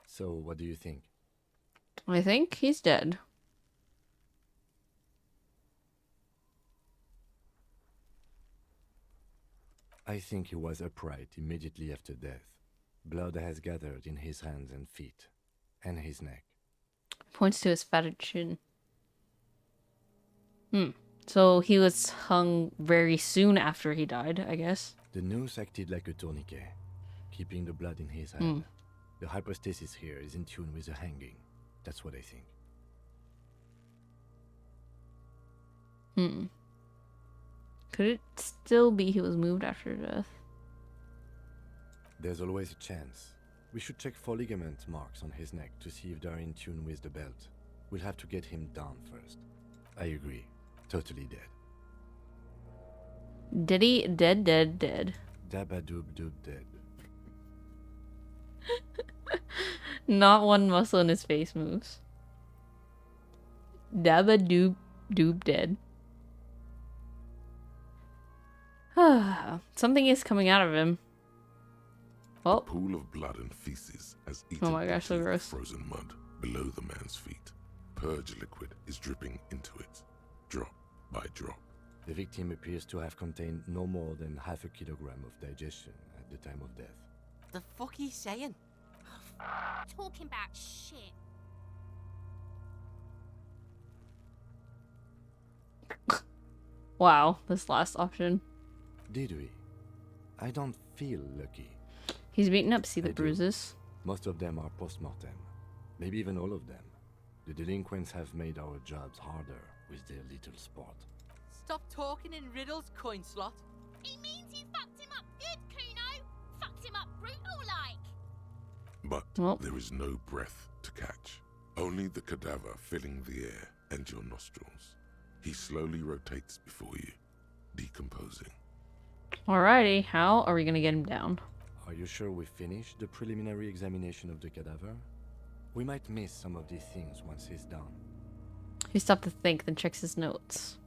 Speaker 7: So, what do you think?
Speaker 1: I think he's dead.
Speaker 7: I think he was upright immediately after death. Blood has gathered in his hands and feet, and his neck.
Speaker 1: Points to his fatted chin. So he was hung very soon after he died, I guess.
Speaker 7: The noose acted like a tourniquet, keeping the blood in his hand. The hypostasis here is in tune with the hanging. That's what I think.
Speaker 1: Could it still be he was moved after death?
Speaker 7: There's always a chance. We should check for ligament marks on his neck to see if they're in tune with the belt. We'll have to get him down first. I agree. Totally dead.
Speaker 1: Did he? Dead.
Speaker 7: Dabadoob doob dead.
Speaker 1: Not one muscle in his face moves. Dabba doob dead. Something is coming out of him.
Speaker 4: A
Speaker 1: Well,
Speaker 4: pool of blood and feces has eaten
Speaker 1: oh my gosh, so
Speaker 4: into the
Speaker 1: gross.
Speaker 4: frozen mud below the man's feet. Purge liquid is dripping into it, drop by drop.
Speaker 7: The victim appears to have contained no more than half a kilogram of digestion at the time of death.
Speaker 10: The fuck he's saying?
Speaker 9: Talking about shit.
Speaker 1: Wow, this last option.
Speaker 7: Did we? I don't feel lucky.
Speaker 1: He's beaten up. See the
Speaker 7: I do.
Speaker 1: bruises?
Speaker 7: Most of them are post-mortem. Maybe even all of them. The delinquents have made our jobs harder with their little sport.
Speaker 10: Stop talking in riddles, coin slot.
Speaker 9: He means you fucked him up good, Kuno. Fucked him up brutal like.
Speaker 4: But
Speaker 1: Well.
Speaker 4: there is no breath to catch. Only the cadaver filling the air and your nostrils. He slowly rotates before you, decomposing.
Speaker 1: Alrighty, how are we gonna get him down?
Speaker 7: Are you sure we finished the preliminary examination of the cadaver? We might miss some of these things once he's done.
Speaker 1: He stopped to think, then checks his notes.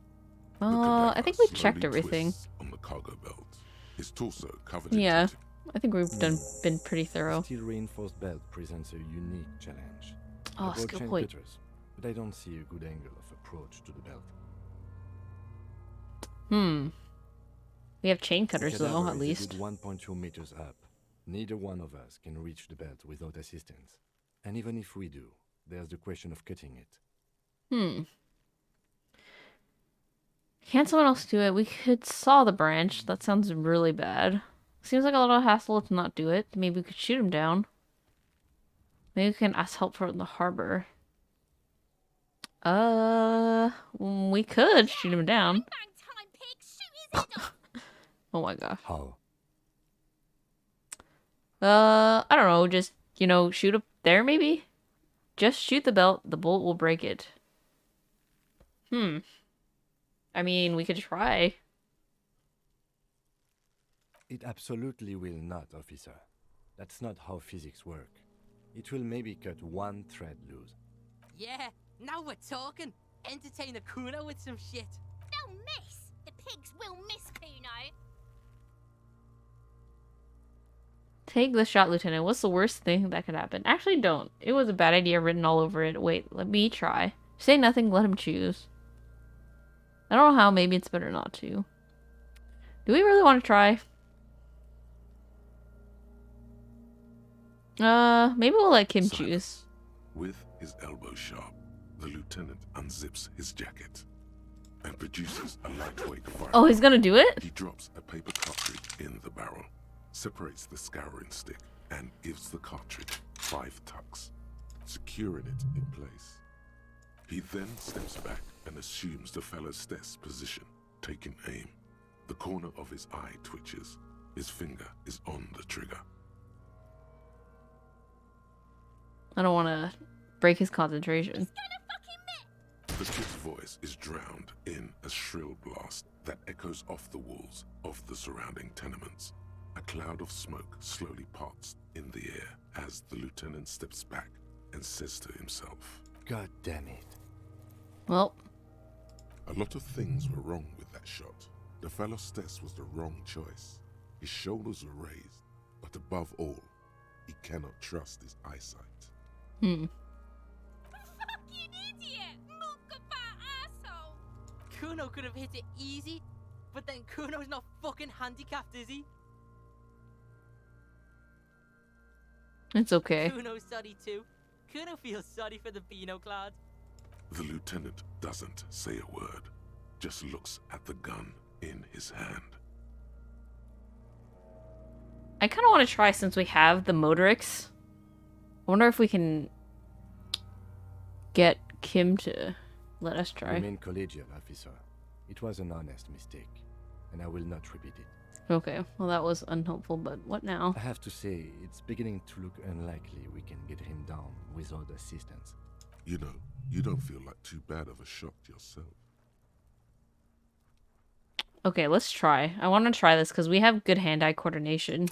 Speaker 4: The
Speaker 1: I
Speaker 4: cadaver
Speaker 1: think we
Speaker 4: slowly
Speaker 1: checked everything.
Speaker 4: twists on the cargo belt. His torso covered in
Speaker 1: Yeah,
Speaker 4: tattoo.
Speaker 1: I think we've been pretty thorough.
Speaker 7: Steel reinforced belt presents a unique challenge.
Speaker 1: Oh,
Speaker 7: I brought
Speaker 1: skill
Speaker 7: chain
Speaker 1: point.
Speaker 7: cutters, but I don't see a good angle of approach to the belt.
Speaker 1: We have chain
Speaker 7: The
Speaker 1: cutters though,
Speaker 7: cadaver
Speaker 1: at
Speaker 7: is
Speaker 1: least.
Speaker 7: a good 1.2 meters up. Neither one of us can reach the belt without assistance. And even if we do, there's the question of cutting it.
Speaker 1: Can't someone else do it? We could saw the branch. That sounds really bad. Seems like a lot of hassle to not do it. Maybe we could shoot him down. Maybe we can ask help from the harbor. We could shoot him down.
Speaker 9: Bang time, pig. Shoot his head off.
Speaker 1: Oh my gosh.
Speaker 7: How?
Speaker 1: I don't know. Just, shoot up there maybe? Just shoot the belt. The bullet will break it. I mean, we could try.
Speaker 7: It absolutely will not, officer. That's not how physics work. It will maybe cut one thread loose.
Speaker 10: Yeah, now we're talking. Entertain a Kuno with some shit.
Speaker 9: They'll miss. The pigs will miss Kuno.
Speaker 1: Take the shot, Lieutenant. What's the worst thing that could happen? Actually, don't. It was a bad idea written all over it. Wait, let me try. Say nothing, let him choose. I don't know how. Maybe it's better not to. Do we really want to try? Maybe we'll let Kim choose.
Speaker 4: With his elbow sharp, the lieutenant unzips his jacket and produces a lightweight fire.
Speaker 1: Oh, he's gonna do it?
Speaker 4: He drops a paper cartridge in the barrel, separates the scouring stick, and gives the cartridge 5 tucks, securing it in place. He then steps back and assumes the fellow's desk position, taking aim. The corner of his eye twitches. His finger is on the trigger.
Speaker 1: I don't want to break his concentration.
Speaker 4: The kid's voice is drowned in a shrill blast that echoes off the walls of the surrounding tenements. A cloud of smoke slowly parts in the air as the lieutenant steps back and says to himself,
Speaker 7: God damn it.
Speaker 1: Well,
Speaker 4: a lot of things were wrong with that shot. The fellow's test was the wrong choice. His shoulders were raised, but above all, he cannot trust his eyesight.
Speaker 9: Fucking idiot! Mukabar asshole!
Speaker 10: Kuno could have hit it easy, but then Kuno's not fucking handicapped, is he?
Speaker 1: it's okay.
Speaker 10: Kuno's sorry too. Kuno feels sorry for the Beano Cloud.
Speaker 4: The lieutenant doesn't say a word, just looks at the gun in his hand.
Speaker 1: I kind of want to try since we have the Motorix. I wonder if we can get Kim to let us try.
Speaker 7: Remain collegial, officer. It was an honest mistake, and I will not repeat it.
Speaker 1: Okay, well that was unhelpful, but what now?
Speaker 7: I have to say, it's beginning to look unlikely we can get him down without assistance.
Speaker 4: You know, you don't feel like too bad of a shot yourself.
Speaker 1: Okay, let's try. I want to try this because we have good hand-eye coordination.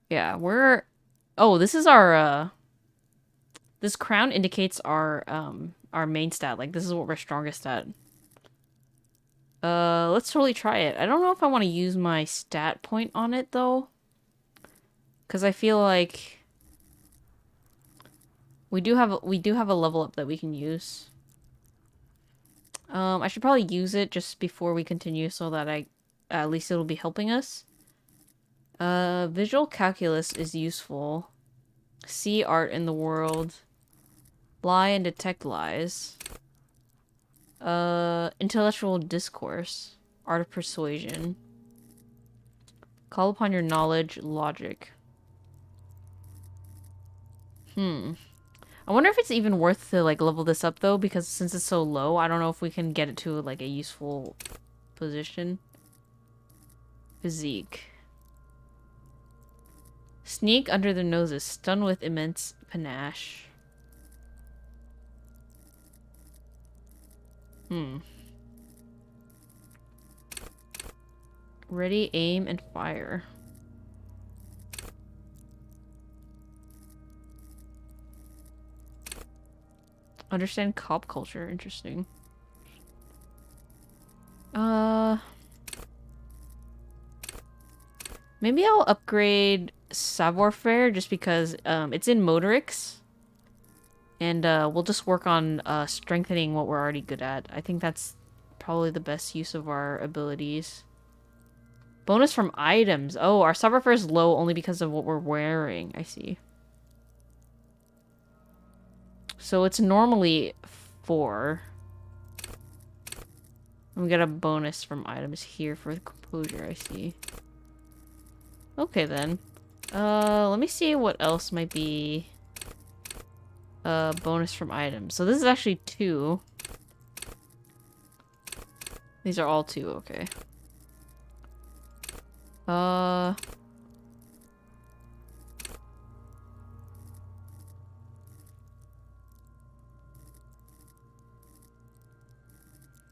Speaker 1: Yeah, we're... Oh, this is our, This crown indicates our main stat. Like, this is what we're strongest at. Let's totally try it. I don't know if I want to use my stat point on it, though. Because I feel like... We do have a level up that we can use. I should probably use it just before we continue so that at least it'll be helping us. Visual calculus is useful. See art in the world. Lie and detect lies. Intellectual discourse. Art of persuasion. Call upon your knowledge, logic. I wonder if it's even worth to, like, level this up, though, because since it's so low, I don't know if we can get it to, like, a useful position. Physique. Sneak under the noses. Stun with immense panache. Ready, aim, and fire. Understand cop culture. Interesting. Maybe I'll upgrade savoir-faire just because it's in Motorix. And we'll just work on strengthening what we're already good at. I think that's probably the best use of our abilities. Bonus from items. Oh, our savoir-faire is low only because of what we're wearing. I see. So it's normally 4. We get a bonus from items here for the composure, I see. Okay then. Let me see what else might be bonus from items. So this is actually 2. These are all 2, okay.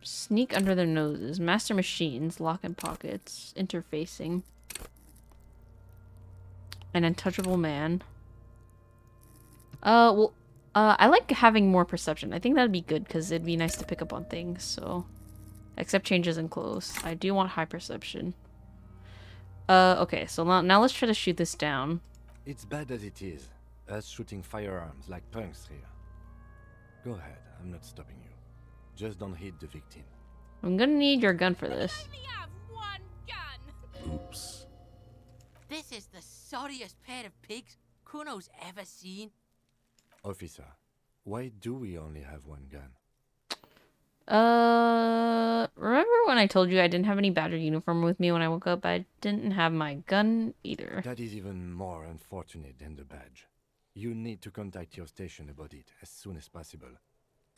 Speaker 1: Sneak under their noses. Master machines. Lock and pockets. Interfacing. An untouchable man. Well, I like having more perception. I think that'd be good because it'd be nice to pick up on things, so... Except changes in clothes. I do want high perception. Okay, so now let's try to shoot this down.
Speaker 7: It's bad as it is. Us shooting firearms like punks here. Go ahead, I'm not stopping you. Just don't hit the victim.
Speaker 1: I'm gonna need your gun for this.
Speaker 9: I only have one gun.
Speaker 4: Oops.
Speaker 10: This is the sorriest pair of pigs Kuno's ever seen.
Speaker 7: Officer, why do we only have one gun?
Speaker 1: Remember when I told you I didn't have any Badger uniform with me when I woke up? I didn't have my gun either.
Speaker 7: That is even more unfortunate than the badge. You need to contact your station about it as soon as possible.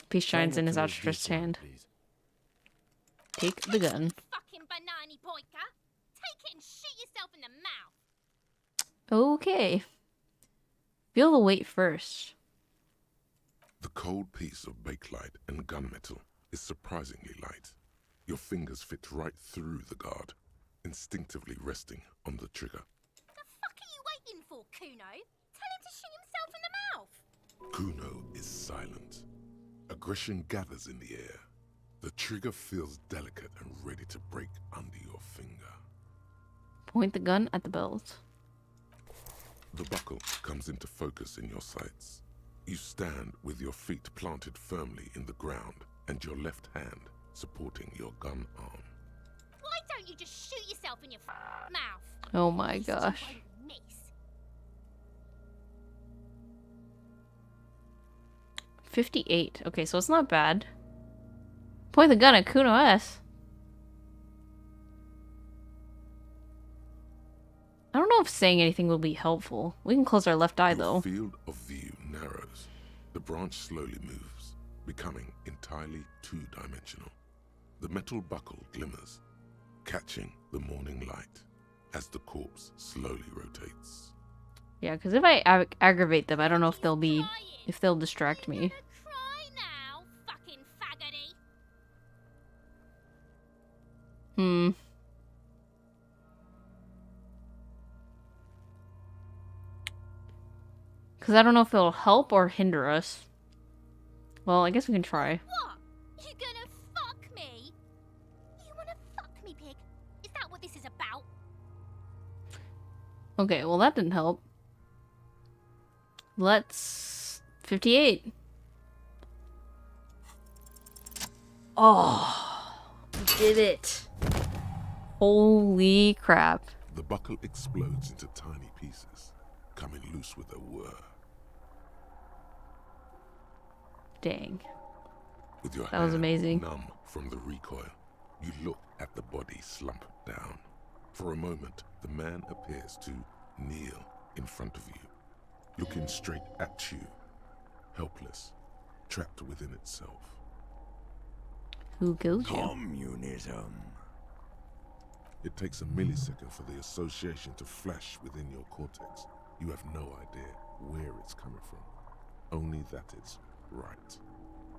Speaker 1: Peace
Speaker 7: Try
Speaker 1: shines
Speaker 7: not
Speaker 1: in
Speaker 7: to
Speaker 1: his
Speaker 7: lose
Speaker 1: outstretched
Speaker 7: this one,
Speaker 1: hand.
Speaker 7: please.
Speaker 1: Take the gun.
Speaker 9: Fucking banana pointer. Take it and shoot yourself in the mouth.
Speaker 1: Okay. Feel the weight first.
Speaker 4: The cold piece of bakelite and gunmetal is surprisingly light. Your fingers fit right through the guard, instinctively resting on the trigger.
Speaker 9: The fuck are you waiting for, Kuno? Tell him to shoot himself in the mouth.
Speaker 4: Kuno is silent. Aggression gathers in the air. The trigger feels delicate and ready to break under your finger.
Speaker 1: Point the gun at the belt.
Speaker 4: The buckle comes into focus in your sights. You stand with your feet planted firmly in the ground and your left hand supporting your gun arm.
Speaker 9: Why don't you just shoot yourself in your mouth?
Speaker 1: Oh my
Speaker 9: At least you
Speaker 1: gosh.
Speaker 9: won't miss.
Speaker 1: 58. Okay, so it's not bad. Point the gun at Kuno S. I don't know if saying anything will be helpful. We can close our left eye,
Speaker 4: Your
Speaker 1: though.
Speaker 4: field of view narrows. The branch slowly moves, becoming entirely two-dimensional. The metal buckle glimmers, catching the morning light as the corpse slowly rotates.
Speaker 1: Yeah, because if I aggravate them, I don't know if they'll distract me.
Speaker 9: Cry now, fucking faggoty.
Speaker 1: Hmm. Because I don't know if it'll help or hinder us. Well, I guess we can try.
Speaker 9: What? You gonna fuck me? You wanna fuck me, pig? Is that what this is about?
Speaker 1: Okay, well that didn't help. Let's... 58. Oh, we did it. Holy crap.
Speaker 4: The buckle explodes into tiny pieces, coming loose with a whir.
Speaker 1: Dang.
Speaker 4: With your
Speaker 1: That was
Speaker 4: hand
Speaker 1: amazing.
Speaker 4: numb from the recoil, you look at the body slump down. For a moment, the man appears to kneel in front of you, looking straight at you, helpless, trapped within itself.
Speaker 1: Who killed you?
Speaker 2: Communism.
Speaker 4: It takes a millisecond for the association to flash within your cortex. You have no idea where it's coming from, only that it's right.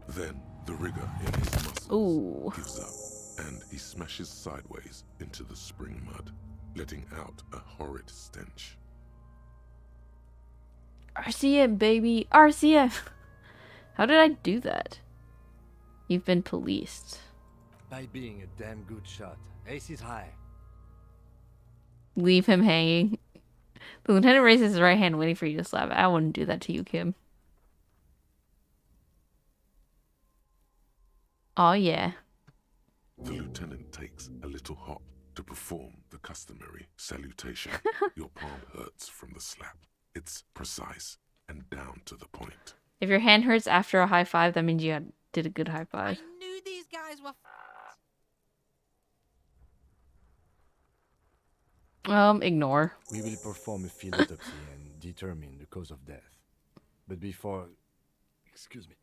Speaker 4: Then the rigor in his muscles
Speaker 1: Ooh.
Speaker 4: gives up, and he smashes sideways into the spring mud, letting out a horrid stench.
Speaker 1: RCM, baby! RCM! How did I do that? You've been policed.
Speaker 7: By being a damn good shot. Ace is high.
Speaker 1: Leave him hanging. The lieutenant raises his right hand, waiting for you to slap it. I wouldn't do that to you, Kim. Oh, yeah.
Speaker 4: The lieutenant takes a little hop to perform the customary salutation. Your palm hurts from the slap. It's precise and down to the point.
Speaker 1: If your hand hurts after a high five, that means you did a good high five.
Speaker 10: I knew these guys were
Speaker 1: Ignore.
Speaker 7: We will perform a field autopsy and determine the cause of death. But before... Excuse me.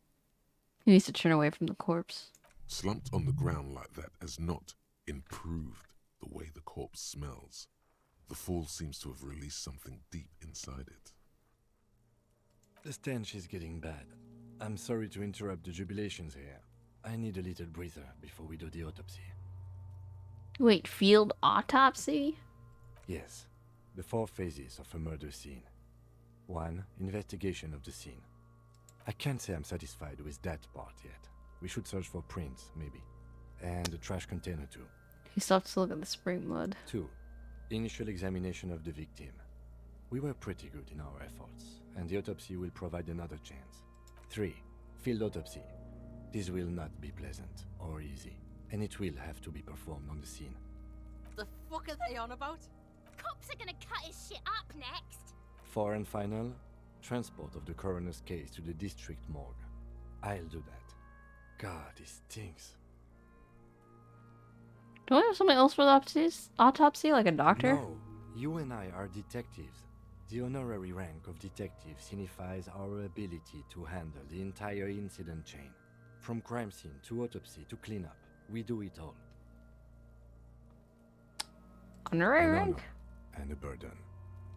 Speaker 1: He needs to turn away from the corpse.
Speaker 4: Slumped on the ground like that has not improved the way the corpse smells. The fall seems to have released something deep inside it.
Speaker 7: The stench is getting bad. I'm sorry to interrupt the jubilations here. I need a little breather before we do the autopsy.
Speaker 1: Wait, field autopsy?
Speaker 7: Yes, the 4 phases of a murder scene. 1. Investigation of the scene. I can't say I'm satisfied with that part yet. We should search for prints, maybe. And the trash container too.
Speaker 1: He still has to look at the spring mud.
Speaker 7: 2. Initial examination of the victim. We were pretty good in our efforts, and the autopsy will provide another chance. 3. Field autopsy. This will not be pleasant or easy, and it will have to be performed on the scene.
Speaker 10: The fuck are they on about?
Speaker 9: Cops are gonna cut his shit up next.
Speaker 7: 4 and final, Transport of the coroner's case to the district morgue. I'll do that. God, it stinks.
Speaker 1: Do I have something else for the autopsy, like a doctor?
Speaker 7: No, you and I are detectives. The honorary rank of detective signifies our ability to handle the entire incident chain. From crime scene to autopsy to cleanup, we do it all.
Speaker 1: Honorary
Speaker 7: An
Speaker 1: rank?
Speaker 7: honor and a burden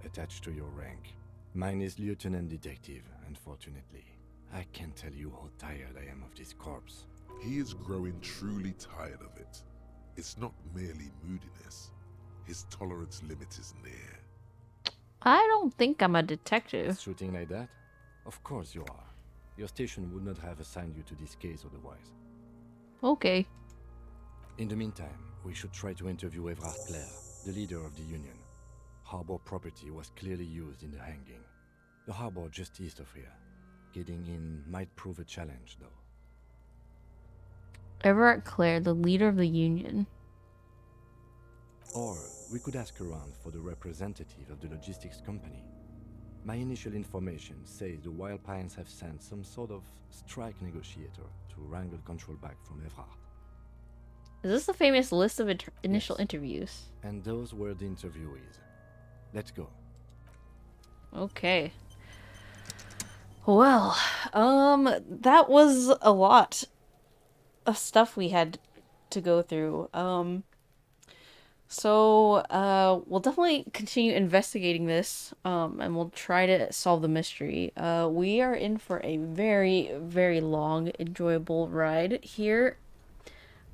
Speaker 7: attached to your rank. Mine is Lieutenant Detective, unfortunately. I can't tell you how tired I am of this corpse.
Speaker 4: He is growing truly tired of it. It's not merely moodiness. His tolerance limit is near.
Speaker 1: I don't think I'm a detective.
Speaker 7: Shooting like that? Of course you are. Your station would not have assigned you to this case otherwise.
Speaker 1: Okay.
Speaker 7: In the meantime, we should try to interview Evrard Clare, the leader of the Union. Harbor property was clearly used in the hanging. The harbor just east of here. Getting in might prove a challenge, though.
Speaker 1: Everett Clare, the leader of the Union.
Speaker 7: Or we could ask around for the representative of the logistics company. My initial information says the Wild Pines have sent some sort of strike negotiator to wrangle control back from Evrard.
Speaker 1: Is this the famous list of initial
Speaker 7: Yes.
Speaker 1: interviews?
Speaker 7: And those were the interviewees. Let's go.
Speaker 1: Okay. Well, that was a lot of stuff we had to go through. We'll definitely continue investigating this, and we'll try to solve the mystery. We are in for a very, very long, enjoyable ride here.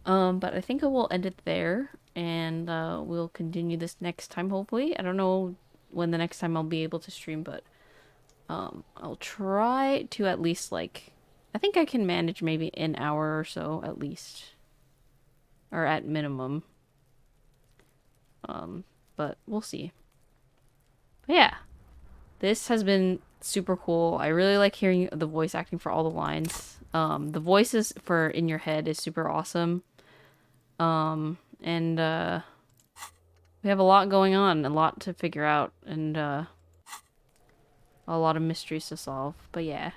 Speaker 1: But I think I will end it there, and we'll continue this next time, hopefully. I don't know when the next time I'll be able to stream, but I'll try to at least, like, I think I can manage maybe an hour or so, at least. Or at minimum. But we'll see. But yeah, this has been super cool. I really like hearing the voice acting for all the lines. The voices for In Your Head is super awesome. And we have a lot going on, a lot to figure out, and a lot of mysteries to solve. But yeah.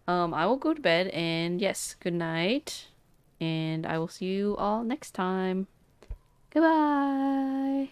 Speaker 1: I will go to bed, and yes, good night. And I will see you all next time. Goodbye.